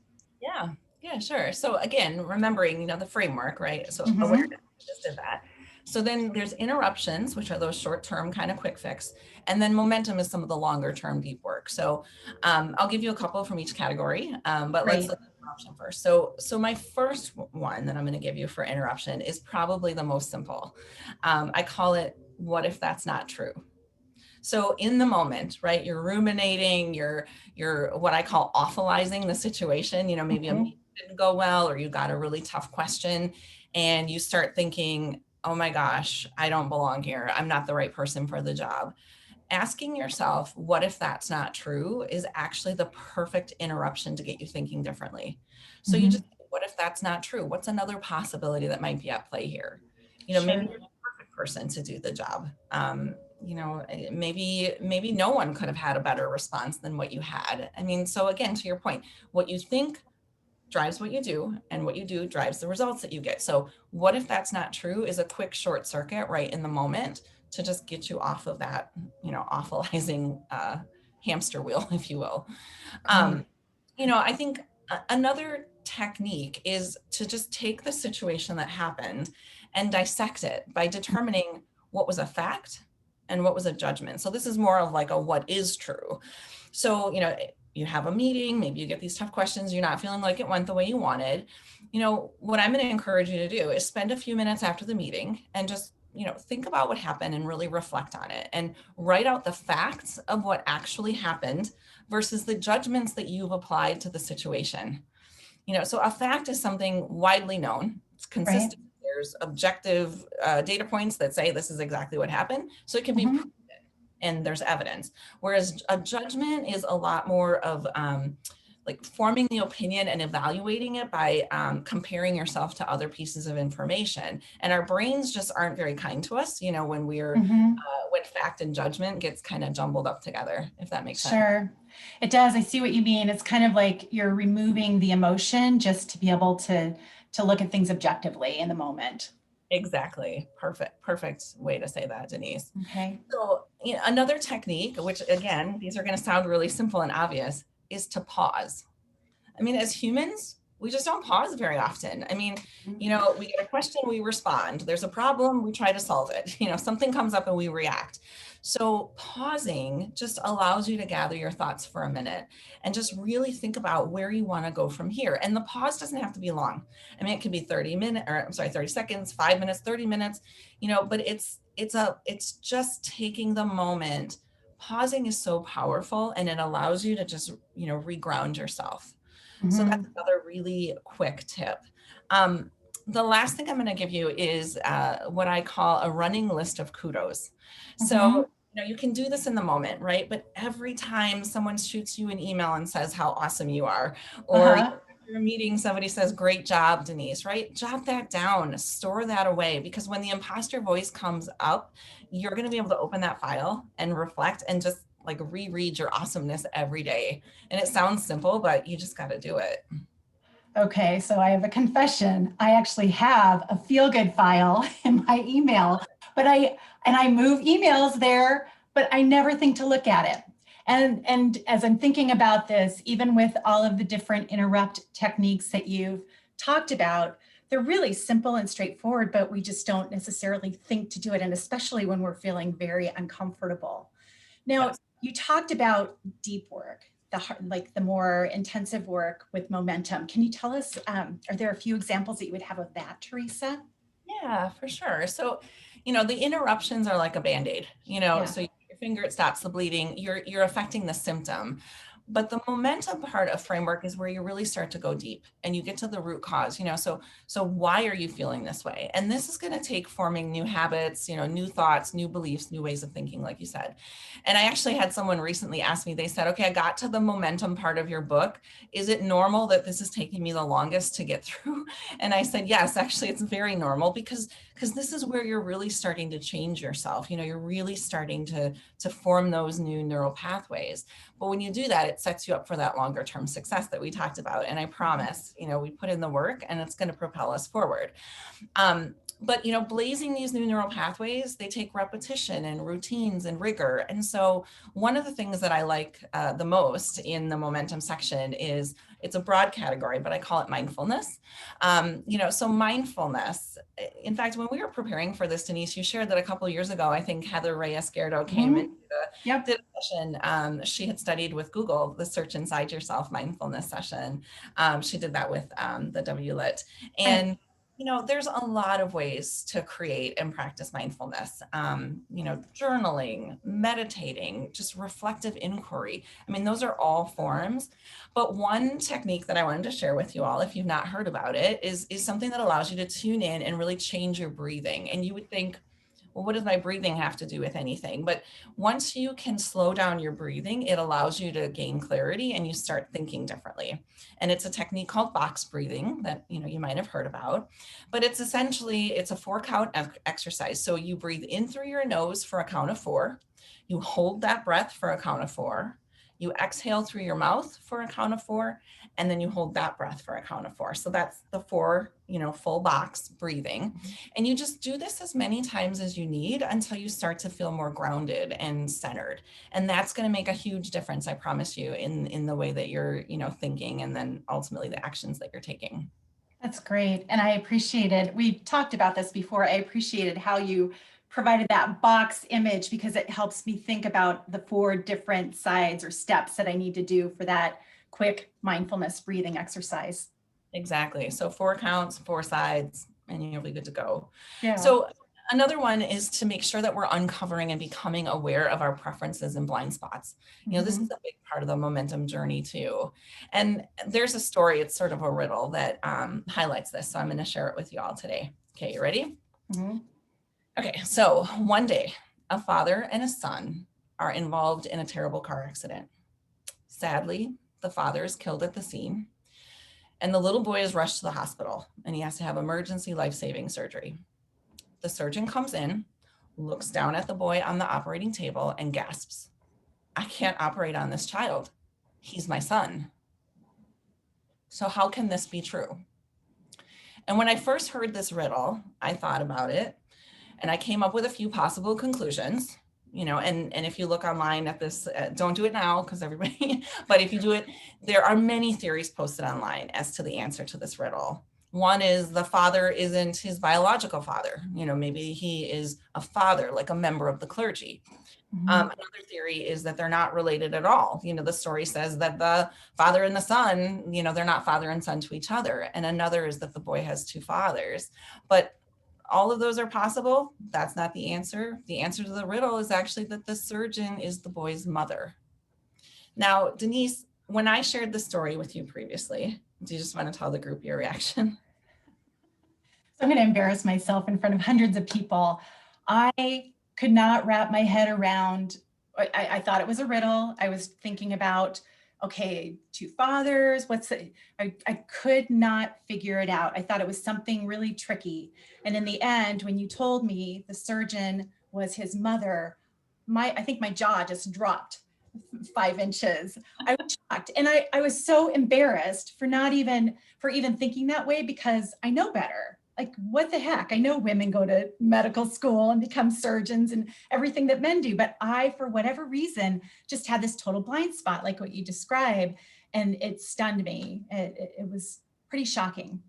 Yeah, sure. So again, remembering, the framework, right? So awareness, we just did that. So then there's interruptions, which are those short-term kind of quick fix. And then momentum is some of the longer-term deep work. So I'll give you a couple from each category, but let's look at interruption first. So my first one that I'm going to give you for interruption is probably the most simple. I call it, what if that's not true? So in the moment, right, you're ruminating, you're what I call awfulizing the situation, maybe a meeting didn't go well, or you got a really tough question and you start thinking, oh my gosh, I don't belong here. I'm not the right person for the job. Asking yourself, what if that's not true, is actually the perfect interruption to get you thinking differently. So you just, what if that's not true? What's another possibility that might be at play here? Maybe you're the perfect person to do the job. Maybe no one could have had a better response than what you had. I mean, so again, to your point, what you think drives what you do, and what you do drives the results that you get. So what if that's not true is a quick short circuit right in the moment to just get you off of that, awfulizing hamster wheel, if you will. I think another technique is to just take the situation that happened and dissect it by determining what was a fact and what was a judgment. So this is more of like a what is true. So, you have a meeting, maybe you get these tough questions, you're not feeling like it went the way you wanted. What I'm going to encourage you to do is spend a few minutes after the meeting and just, think about what happened and really reflect on it and write out the facts of what actually happened versus the judgments that you've applied to the situation. So a fact is something widely known, it's consistent. Right. There's objective data points that say this is exactly what happened. So it can be proven and there's evidence. Whereas a judgment is a lot more of like forming the opinion and evaluating it by comparing yourself to other pieces of information. And our brains just aren't very kind to us, when we're, when fact and judgment gets kind of jumbled up together, if that makes sense. Sure, it does. I see what you mean. It's kind of like you're removing the emotion just to be able to look at things objectively in the moment. Exactly. Perfect way to say that, Denise. Okay. So another technique, which again, these are going to sound really simple and obvious, is to pause. I mean, as humans, we just don't pause very often. I mean, we get a question, we respond. There's a problem, we try to solve it. Something comes up and we react. So pausing just allows you to gather your thoughts for a minute and just really think about where you want to go from here. And the pause doesn't have to be long. I mean, it could be 30 seconds, 5 minutes, 30 minutes, but it's just taking the moment. Pausing is so powerful and it allows you to just, reground yourself. So that's another really quick tip. The last thing I'm going to give you is what I call a running list of kudos. So, you can do this in the moment, right? But every time someone shoots you an email and says how awesome you are, or after a meeting, somebody says, great job, Denise, right? Jot that down, store that away, because when the imposter voice comes up, you're going to be able to open that file and reflect and just like reread your awesomeness every day. And it sounds simple, but you just got to do it. Okay, so I have a confession. I actually have a feel-good file in my email, but I move emails there, but I never think to look at it. And as I'm thinking about this, even with all of the different interrupt techniques that you've talked about, they're really simple and straightforward, but we just don't necessarily think to do it. And especially when we're feeling very uncomfortable. Now, Yes. You talked about deep work, the more intensive work with momentum. Can you tell us, are there a few examples that you would have of that, Teresa? Yeah, for sure. So, the interruptions are like a Band-Aid, Yeah. so your finger, it stops the bleeding, you're affecting the symptom. But the momentum part of framework is where you really start to go deep and you get to the root cause, so why are you feeling this way? And this is going to take forming new habits, new thoughts, new beliefs, new ways of thinking, like you said. And I actually had someone recently ask me, they said, okay, I got to the momentum part of your book. Is it normal that this is taking me the longest to get through? And I said, yes, actually, it's very normal because this is where you're really starting to change yourself. You're really starting to form those new neural pathways. But when you do that, it sets you up for that longer term success that we talked about. And I promise, we put in the work and it's going to propel us forward. But, blazing these new neural pathways, they take repetition and routines and rigor. And so one of the things that I like the most in the momentum section is, it's a broad category, but I call it mindfulness. So mindfulness, in fact, when we were preparing for this, Denise, you shared that a couple of years ago, I think Heather Reyes-Esquerdo came and did a session. She had studied with Google, the Search Inside Yourself mindfulness session. She did that with the WLiT. And there's a lot of ways to create and practice mindfulness, journaling, meditating, just reflective inquiry. I mean, those are all forms. But one technique that I wanted to share with you all, if you've not heard about it, is something that allows you to tune in and really change your breathing. And you would think, well, what does my breathing have to do with anything? But once you can slow down your breathing, it allows you to gain clarity and you start thinking differently. And it's a technique called box breathing that you might have heard about, but it's essentially, it's a 4-count exercise. So you breathe in through your nose for a count of 4, you hold that breath for a count of 4, you exhale through your mouth for a count of 4, and then you hold that breath for a count of 4. So that's the 4, full box breathing. And you just do this as many times as you need until you start to feel more grounded and centered. And that's going to make a huge difference, I promise you, in the way that you're, thinking, and then ultimately the actions that you're taking. That's great. And I appreciated, we talked about this before, I appreciated how you provided that box image because it helps me think about the 4 different sides or steps that I need to do for that quick mindfulness breathing exercise. Exactly. So 4 counts, 4 sides, and you'll be good to go. Yeah. So another one is to make sure that we're uncovering and becoming aware of our preferences and blind spots. This is a big part of the momentum journey too. And there's a story, it's sort of a riddle that highlights this. So I'm going to share it with you all today. Okay, you ready? Okay, so one day, a father and a son are involved in a terrible car accident. Sadly, the father is killed at the scene, and the little boy is rushed to the hospital, and he has to have emergency life-saving surgery. The surgeon comes in, looks down at the boy on the operating table, and gasps, "I can't operate on this child. He's my son." So how can this be true? And when I first heard this riddle, I thought about it, and I came up with a few possible conclusions, and if you look online at this, don't do it now because everybody, but if you do it, there are many theories posted online as to the answer to this riddle. One is the father isn't his biological father. Maybe he is a father, like a member of the clergy. Another theory is that they're not related at all. The story says that the father and the son, they're not father and son to each other. And another is that the boy has 2 fathers. But all of those are possible. That's not the answer. The answer to the riddle is actually that the surgeon is the boy's mother. Now, Denise, when I shared the story with you previously, do you just want to tell the group your reaction? So I'm going to embarrass myself in front of hundreds of people. I could not wrap my head around, I thought it was a riddle. I was thinking about, okay, 2 fathers, I could not figure it out. I thought it was something really tricky. And in the end, when you told me the surgeon was his mother, I think my jaw just dropped. 5 inches. I was shocked. And I was so embarrassed for even thinking that way, because I know better. Like, what the heck? I know women go to medical school and become surgeons and everything that men do, but I, for whatever reason, just had this total blind spot, like what you described, and it stunned me. It was pretty shocking.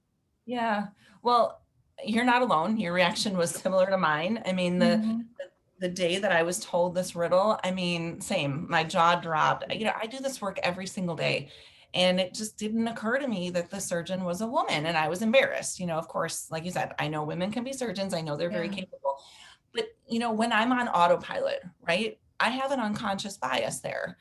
Yeah. Well, you're not alone. Your reaction was similar to mine. I mean, the day that I was told this riddle, I mean, same, my jaw dropped. You know, I do this work every single day, and it just didn't occur to me that the surgeon was a woman, and I was embarrassed. You know, of course, like you said, I know women can be surgeons. I know they're very capable, but you know, when I'm on autopilot, right, I have an unconscious bias there.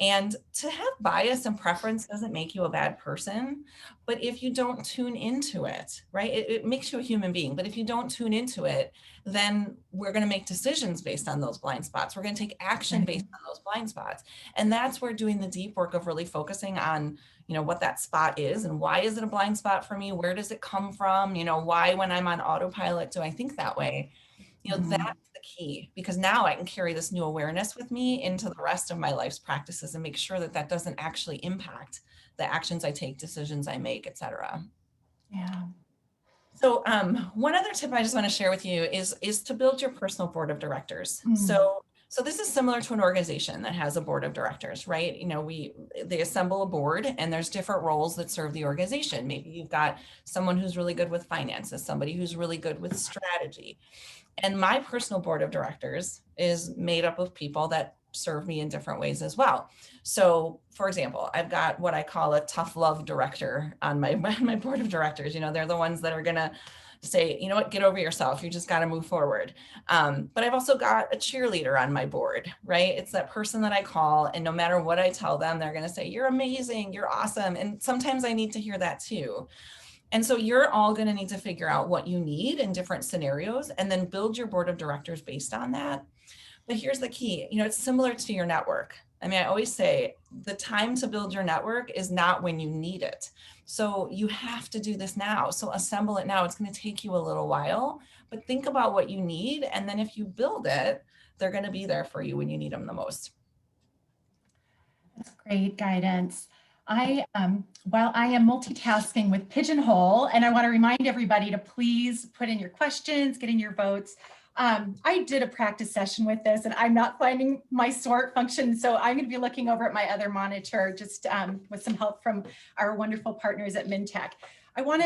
And to have bias and preference doesn't make you a bad person. But if you don't tune into it, right, it makes you a human being. But if you don't tune into it, then we're going to make decisions based on those blind spots. We're going to take action based on those blind spots. And that's where doing the deep work of really focusing on, you know, what that spot is and why is it a blind spot for me? Where does it come from? You know, why, when I'm on autopilot, do I think that way? You know, that's the key, because now I can carry this new awareness with me into the rest of my life's practices and make sure that that doesn't actually impact the actions I take, decisions I make, et cetera. Yeah. So one other tip I just want to share with you is to build your personal board of directors. So this is similar to an organization that has a board of directors, right? You know, they assemble a board and there's different roles that serve the organization. Maybe you've got someone who's really good with finances, somebody who's really good with strategy. And my personal board of directors is made up of people that serve me in different ways as well. So for example, I've got what I call a tough love director on my board of directors. You know, they're the ones that are going to say, you know what, get over yourself. You just got to move forward. But I've also got a cheerleader on my board, right? It's that person that I call, and no matter what I tell them, they're going to say, you're amazing, you're awesome. And sometimes I need to hear that too. And so you're all going to need to figure out what you need in different scenarios and then build your board of directors based on that. But here's the key, you know, it's similar to your network. I mean, I always say the time to build your network is not when you need it. So you have to do this now. So assemble it now. It's going to take you a little while, but think about what you need. And then if you build it, they're going to be there for you when you need them the most. That's great guidance. While I am multitasking with Pigeonhole, and I want to remind everybody to please put in your questions, get in your votes. I did a practice session with this and I'm not finding my sort function. So I'm going to be looking over at my other monitor, just with some help from our wonderful partners at Mintech. I want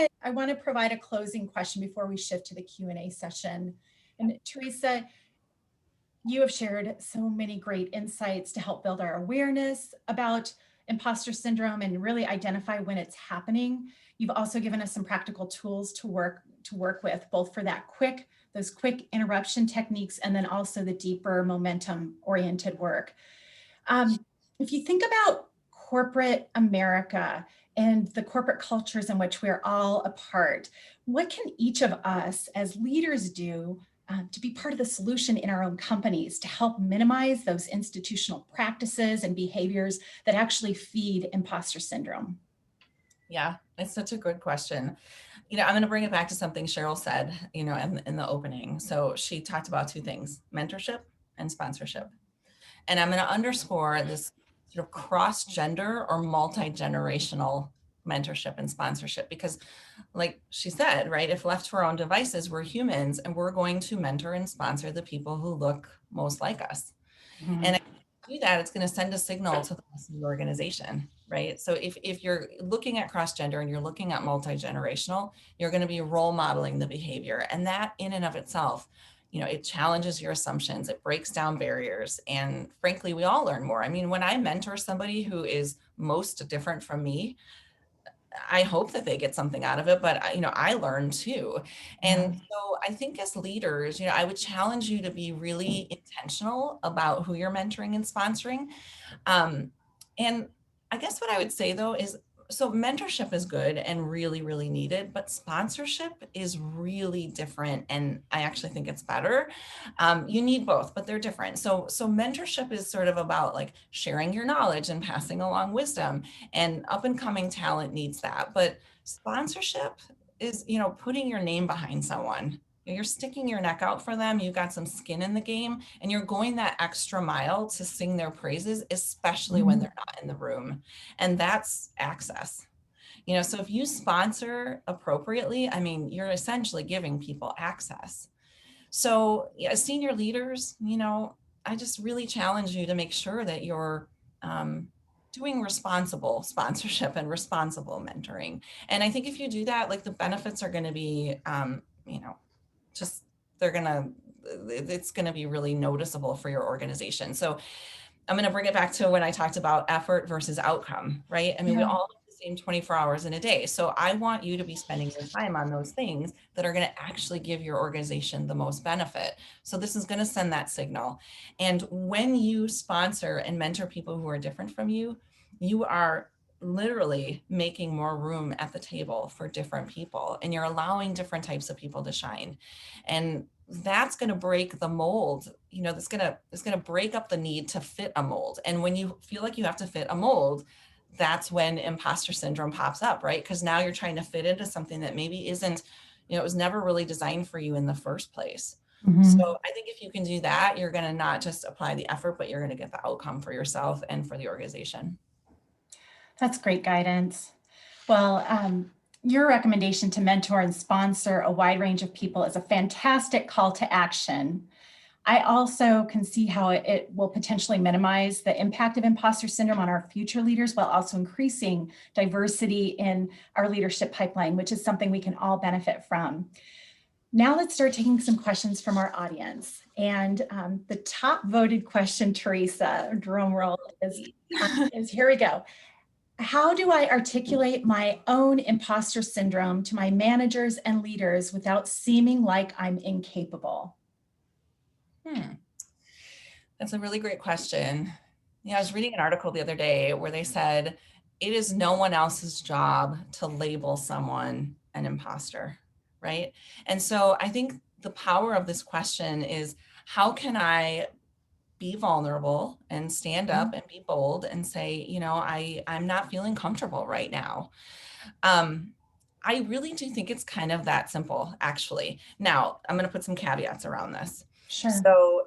to provide a closing question before we shift to the Q&A session. And Teresa, you have shared so many great insights to help build our awareness about imposter syndrome and really identify when it's happening. You've also given us some practical tools to work with, both for those quick interruption techniques, and then also the deeper momentum-oriented work. If you think about corporate America and the corporate cultures in which we're all a part, what can each of us as leaders do to be part of the solution in our own companies to help minimize those institutional practices and behaviors that actually feed imposter syndrome? Yeah, it's such a good question. You know, I'm going to bring it back to something Sheryl said, you know, in the opening. So she talked about two things, mentorship and sponsorship. And I'm going to underscore this sort of cross-gender or multi-generational mentorship and sponsorship, because like she said, right, if left to our own devices, we're humans and we're going to mentor and sponsor the people who look most like us. And if we do that, it's going to send a signal to the rest of the organization, right? So if you're looking at cross-gender and you're looking at multi-generational, you're going to be role modeling the behavior. And that in and of itself, you know, it challenges your assumptions, it breaks down barriers. And frankly, we all learn more. I mean, when I mentor somebody who is most different from me, I hope that they get something out of it, but you know, I learn too. And so I think as leaders, you know, I would challenge you to be really intentional about who you're mentoring and sponsoring. And I guess what I would say though is, so mentorship is good and really, really needed, but sponsorship is really different. And I actually think it's better. You need both, but they're different. So mentorship is sort of about like sharing your knowledge and passing along wisdom, and up and coming talent needs that. But sponsorship is, you know, putting your name behind someone, You're sticking your neck out for them. You've got some skin in the game, and you're going that extra mile to sing their praises, especially when they're not in the room. And that's access. So if you sponsor appropriately, I mean, you're essentially giving people access. So as senior leaders, I just really challenge you to make sure that you're doing responsible sponsorship and responsible mentoring. And I think if you do that, like, the benefits are going to be, just, it's going to be really noticeable for your organization. So I'm going to bring it back to when I talked about effort versus outcome, right? I mean, we all have the same 24 hours in a day. So I want you to be spending your time on those things that are going to actually give your organization the most benefit. So this is going to send that signal. And when you sponsor and mentor people who are different from you, you are literally making more room at the table for different people, and you're allowing different types of people to shine. And that's going to break the mold, that's going to break up the need to fit a mold. And when you feel like you have to fit a mold, that's when imposter syndrome pops up, right? Because now you're trying to fit into something that maybe isn't, it was never really designed for you in the first place. So I think if you can do that, you're going to not just apply the effort, but you're going to get the outcome for yourself and for the organization. That's great guidance. Well, your recommendation to mentor and sponsor a wide range of people is a fantastic call to action. I also can see how it will potentially minimize the impact of imposter syndrome on our future leaders, while also increasing diversity in our leadership pipeline, which is something we can all benefit from. Now let's start taking some questions from our audience. And the top voted question, Teresa, drum roll, is here we go. How do I articulate my own imposter syndrome to my managers and leaders without seeming like I'm incapable? That's a really great question. I was reading an article the other day where they said it is no one else's job to label someone an imposter, right? And so I think the power of this question is, how can I be vulnerable and stand up and be bold and say, I'm not feeling comfortable right now. I really do think it's kind of that simple, actually. Now, I'm going to put some caveats around this. Sure. So,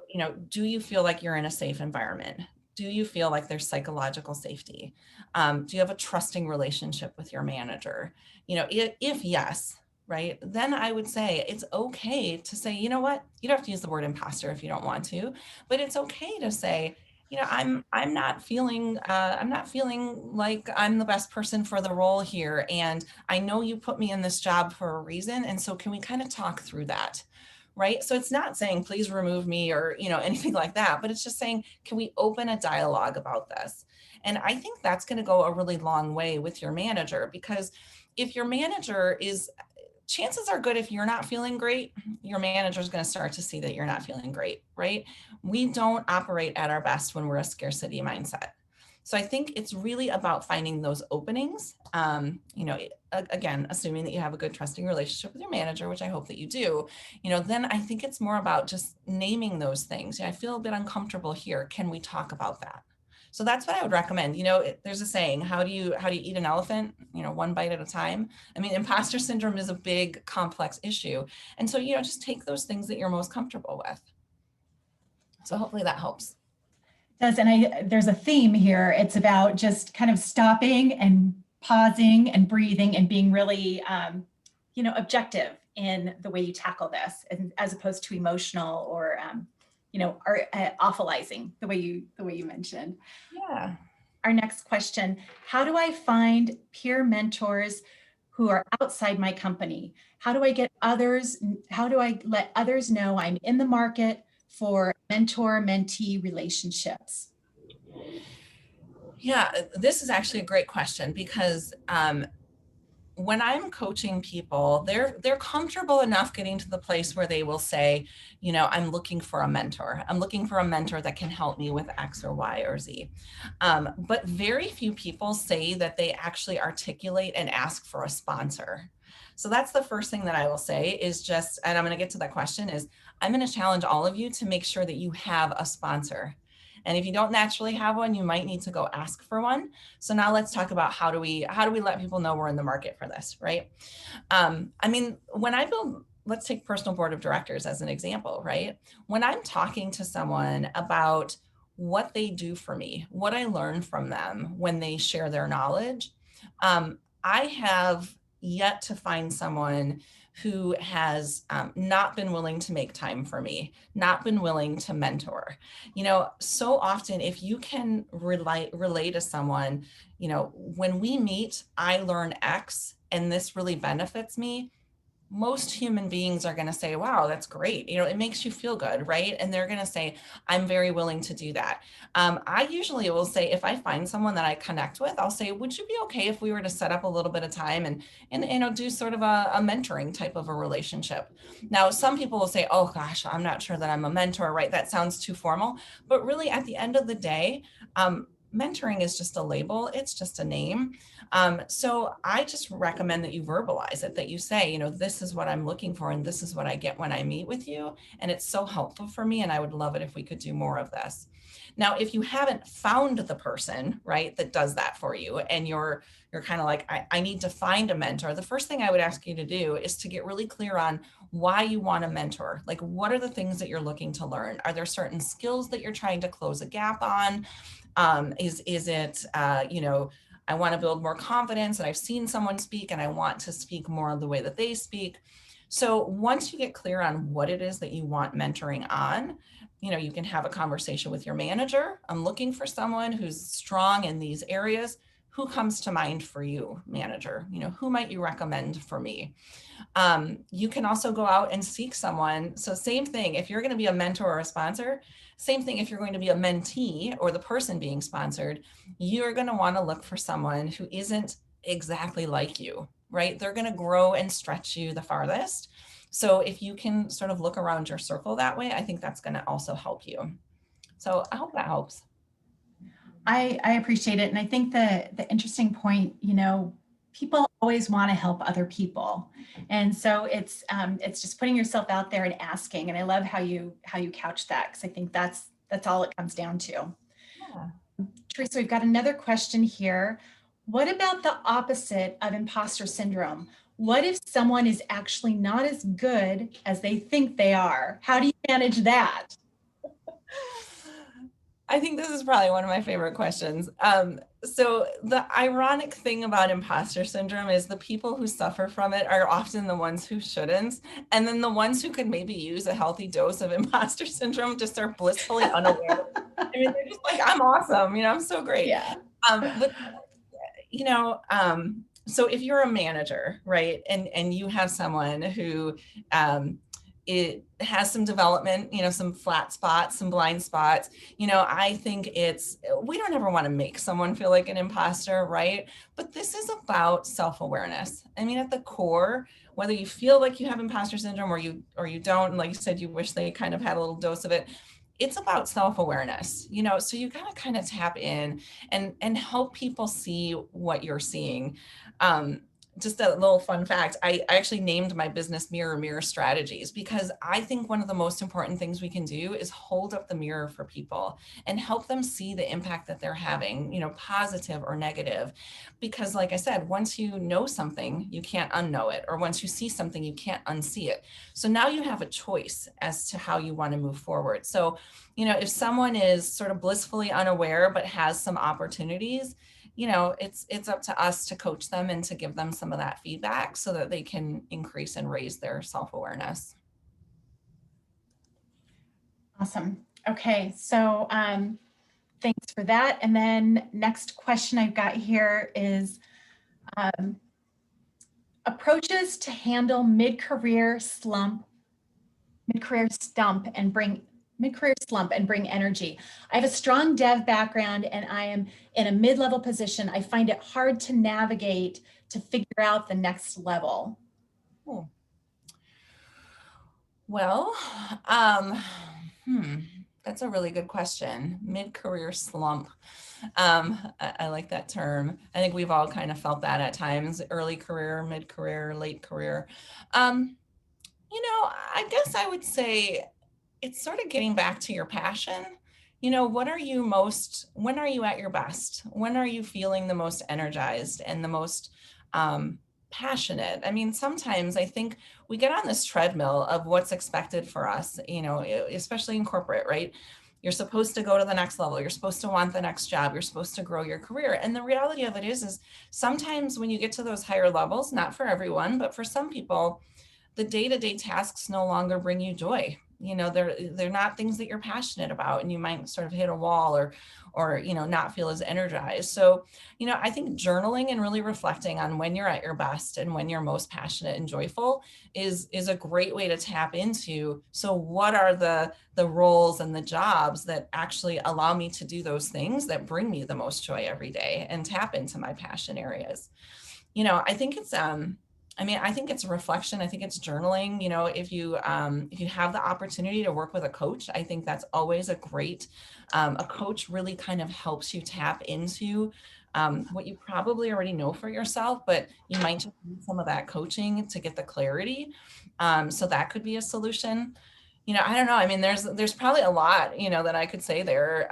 do you feel like you're in a safe environment? Do you feel like there's psychological safety? Do you have a trusting relationship with your manager? If yes, right, then I would say it's okay to say, you know what, you don't have to use the word imposter if you don't want to, but it's okay to say, I'm not feeling like I'm the best person for the role here. And I know you put me in this job for a reason. And so can we kind of talk through that? Right. So it's not saying, please remove me or, anything like that, but it's just saying, can we open a dialogue about this? And I think that's going to go a really long way with your manager, because if your manager is, chances are good, if you're not feeling great, your manager is going to start to see that you're not feeling great, right? We don't operate at our best when we're a scarcity mindset. So I think it's really about finding those openings, again, assuming that you have a good trusting relationship with your manager, which I hope that you do, then I think it's more about just naming those things. I feel a bit uncomfortable here. Can we talk about that? So that's what I would recommend. There's a saying, how do you eat an elephant? One bite at a time. I mean, imposter syndrome is a big, complex issue. And so, just take those things that you're most comfortable with. So hopefully that helps. Does, and there's a theme here. It's about just kind of stopping and pausing and breathing and being really, objective in the way you tackle this, and as opposed to emotional or, awfulizing the way you mentioned. Yeah. Our next question: how do I find peer mentors who are outside my company? How do I let others know I'm in the market for mentor-mentee relationships? Yeah, this is actually a great question, because when I'm coaching people, they're comfortable enough getting to the place where they will say, I'm looking for a mentor. I'm looking for a mentor that can help me with X or Y or Z. But very few people say that they actually articulate and ask for a sponsor. So that's the first thing that I will say is just, and I'm going to get to that question, is I'm going to challenge all of you to make sure that you have a sponsor. And if you don't naturally have one, you might need to go ask for one. So now let's talk about how do we let people know we're in the market for this, right? When I build let's take personal board of directors as an example, right? When I'm talking to someone about what they do for me, what I learn from them when they share their knowledge, I have yet to find someone who has not been willing to make time for me, not been willing to mentor. You know, so often if you can relate to someone, you know, when we meet, I learn X and this really benefits me. Most human beings are going to say, wow, that's great. You know, it makes you feel good, right? And they're going to say, I'm very willing to do that. I usually will say, if I find someone that I connect with, I'll say, would you be okay if we were to set up a little bit of time and you know, do sort of a mentoring type of a relationship? Now, some people will say, oh gosh, I'm not sure that I'm a mentor, right? That sounds too formal. But really, at the end of the day, mentoring is just a label. It's just a name. So I just recommend that you verbalize it, that you say, you know, this is what I'm looking for and this is what I get when I meet with you. And it's so helpful for me. And I would love it if we could do more of this. Now, if you haven't found the person, right, that does that for you, and you're kind of like, I need to find a mentor, the first thing I would ask you to do is to get really clear on why you want a mentor. Like, what are the things that you're looking to learn? Are there certain skills that you're trying to close a gap on? Is it, you know, I want to build more confidence and I've seen someone speak and I want to speak more the way that they speak. So once you get clear on what it is that you want mentoring on, you know, you can have a conversation with your manager. I'm looking for someone who's strong in these areas. Who comes to mind for you, manager? You know, who might you recommend for me? You can also go out and seek someone. So same thing, if you're going to be a mentor or a sponsor, same thing if you're going to be a mentee or the person being sponsored, you're going to want to look for someone who isn't exactly like you, right? They're going to grow and stretch you the farthest. So if you can sort of look around your circle that way, I think that's going to also help you. So I hope that helps. I appreciate it. And I think the interesting point, you know, people always want to help other people. And so it's just putting yourself out there and asking. And I love how you couch that, because I think that's all it comes down to. Yeah. Teresa, we've got another question here. What about the opposite of imposter syndrome? What if someone is actually not as good as they think they are? How do you manage that? I think this is probably one of my favorite questions. So the ironic thing about imposter syndrome is the people who suffer from it are often the ones who shouldn't. And then the ones who could maybe use a healthy dose of imposter syndrome just are blissfully unaware. I mean, they're just like, I'm awesome, you know, I'm so great. Yeah. But, you know, so if you're a manager, right, and you have someone who it has some development, you know, some flat spots, some blind spots, you know, I think we don't ever want to make someone feel like an imposter, right? But this is about self-awareness. I mean, at the core, whether you feel like you have imposter syndrome or you don't, and like you said, you wish they kind of had a little dose of it, it's about self-awareness, you know, so you gotta kind of tap in and help people see what you're seeing. Just a little fun fact, I actually named my business Mirror Strategies, because I think one of the most important things we can do is hold up the mirror for people and help them see the impact that they're having, you know, positive or negative. Because like I said, once you know something, you can't unknow it, or once you see something, you can't unsee it. So now you have a choice as to how you want to move forward. So, you know, if someone is sort of blissfully unaware but has some opportunities, you know, it's up to us to coach them and to give them some of that feedback so that they can increase and raise their self-awareness. Awesome. Okay, so thanks for that. And then next question I've got here is approaches to handle mid-career stump and bring energy. I have a strong dev background and I am in a mid-level position. I find it hard to navigate to figure out the next level. Cool. Well, that's a really good question. Mid-career slump. I like that term. I think we've all kind of felt that at times, early career, mid-career, late career. You know, I guess I would say it's sort of getting back to your passion. You know, when are you at your best? When are you feeling the most energized and the most passionate. I mean, sometimes I think we get on this treadmill of what's expected for us, you know, especially in corporate, right? You're supposed to go to the next level. You're supposed to want the next job. You're supposed to grow your career. And the reality of it is sometimes when you get to those higher levels, not for everyone, but for some people, the day-to-day tasks no longer bring you joy. You know, they're not things that you're passionate about, and you might sort of hit a wall or you know, not feel as energized. So, you know, I think journaling and really reflecting on when you're at your best and when you're most passionate and joyful is a great way to tap into. So what are the roles and the jobs that actually allow me to do those things that bring me the most joy every day and tap into my passion areas? You know, I think it's I think it's a reflection. I think it's journaling. You know, if you have the opportunity to work with a coach, I think that's always a great. A coach really kind of helps you tap into what you probably already know for yourself, but you might just need some of that coaching to get the clarity. So that could be a solution. You know, I don't know. I mean, there's probably a lot, you know, that I could say there,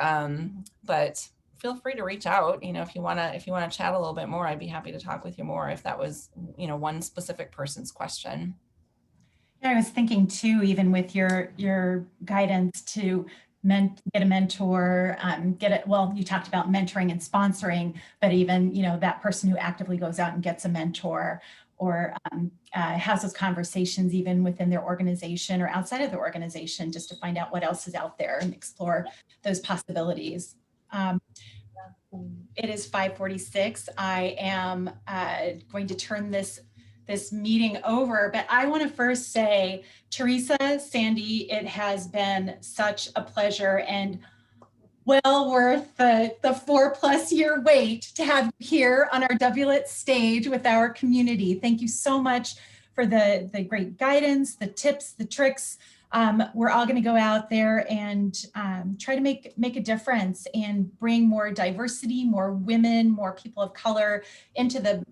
but feel free to reach out. You know, if you want to chat a little bit more, I'd be happy to talk with you more if that was, you know, one specific person's question. Yeah, I was thinking too, even with your guidance to get a mentor, well, you talked about mentoring and sponsoring, but even, you know, that person who actively goes out and gets a mentor or has those conversations even within their organization or outside of the organization, just to find out what else is out there and explore those possibilities. It is 5:46. I am going to turn this meeting over, but I want to first say, Teresa Sande, it has been such a pleasure and well worth the 4+ year wait to have you here on our WLiT stage with our community. Thank you so much for the great guidance, the tips, the tricks. We're all going to go out there and try to make a difference and bring more diversity, more women, more people of color into the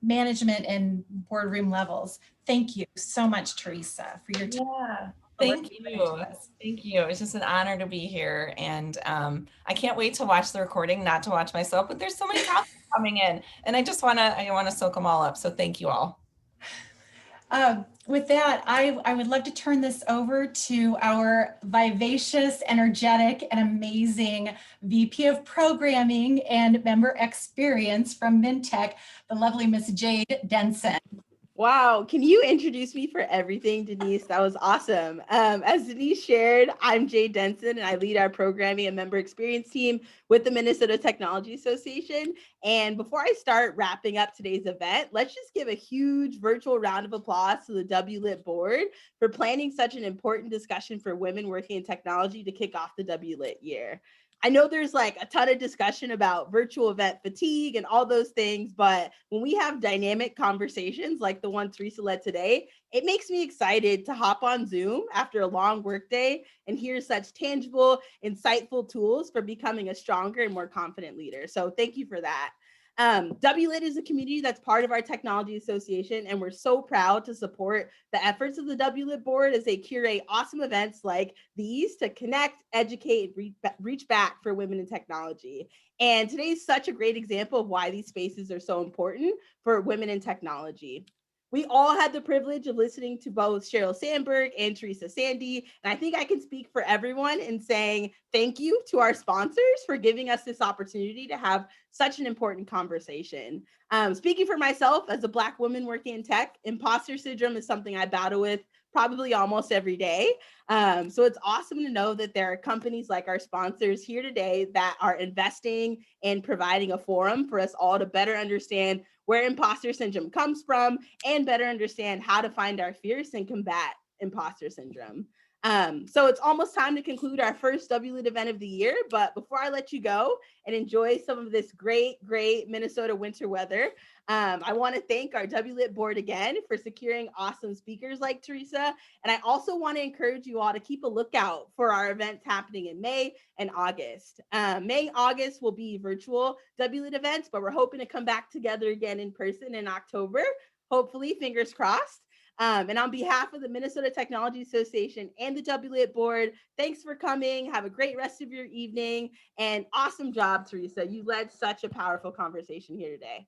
management and boardroom levels. Thank you so much, Teresa, for your time. Yeah, thank you. Thank you. It's just an honor to be here. And I can't wait to watch the recording, not to watch myself, but there's so many comments coming in and I want to soak them all up. So thank you all. With that, I would love to turn this over to our vivacious, energetic, and amazing VP of Programming and Member Experience from MinTech, the lovely Miss Jade Denson. Wow, can you introduce me for everything, Denise? That was awesome. As Denise shared, I'm Jade Denson, and I lead our programming and member experience team with the Minnesota Technology Association. And before I start wrapping up today's event, let's just give a huge virtual round of applause to the WLiT Board for planning such an important discussion for women working in technology to kick off the WLiT year. I know there's like a ton of discussion about virtual event fatigue and all those things, but when we have dynamic conversations like the one Teresa led today, it makes me excited to hop on Zoom after a long workday and hear such tangible, insightful tools for becoming a stronger and more confident leader. So thank you for that. WLiT is a community that's part of our technology association, and we're so proud to support the efforts of the WLiT board as they curate awesome events like these to connect, educate, and reach back for women in technology. And today's such a great example of why these spaces are so important for women in technology. We all had the privilege of listening to both Sheryl Sandberg and Teresa Sande, and I think I can speak for everyone in saying thank you to our sponsors for giving us this opportunity to have such an important conversation. Speaking for myself as a Black woman working in tech, imposter syndrome is something I battle with probably almost every day. So it's awesome to know that there are companies like our sponsors here today that are investing and providing a forum for us all to better understand where imposter syndrome comes from and better understand how to find our fears and combat imposter syndrome. So it's almost time to conclude our first WLiT event of the year, but before I let you go and enjoy some of this great Minnesota winter weather, I want to thank our WLiT board again for securing awesome speakers like Teresa, and I also want to encourage you all to keep a lookout for our events happening in May and August. August will be virtual WLiT events, but we're hoping to come back together again in person in October, hopefully, fingers crossed. And on behalf of the Minnesota Technology Association and the WLiT board, thanks for coming. Have a great rest of your evening, and awesome job, Teresa. You led such a powerful conversation here today.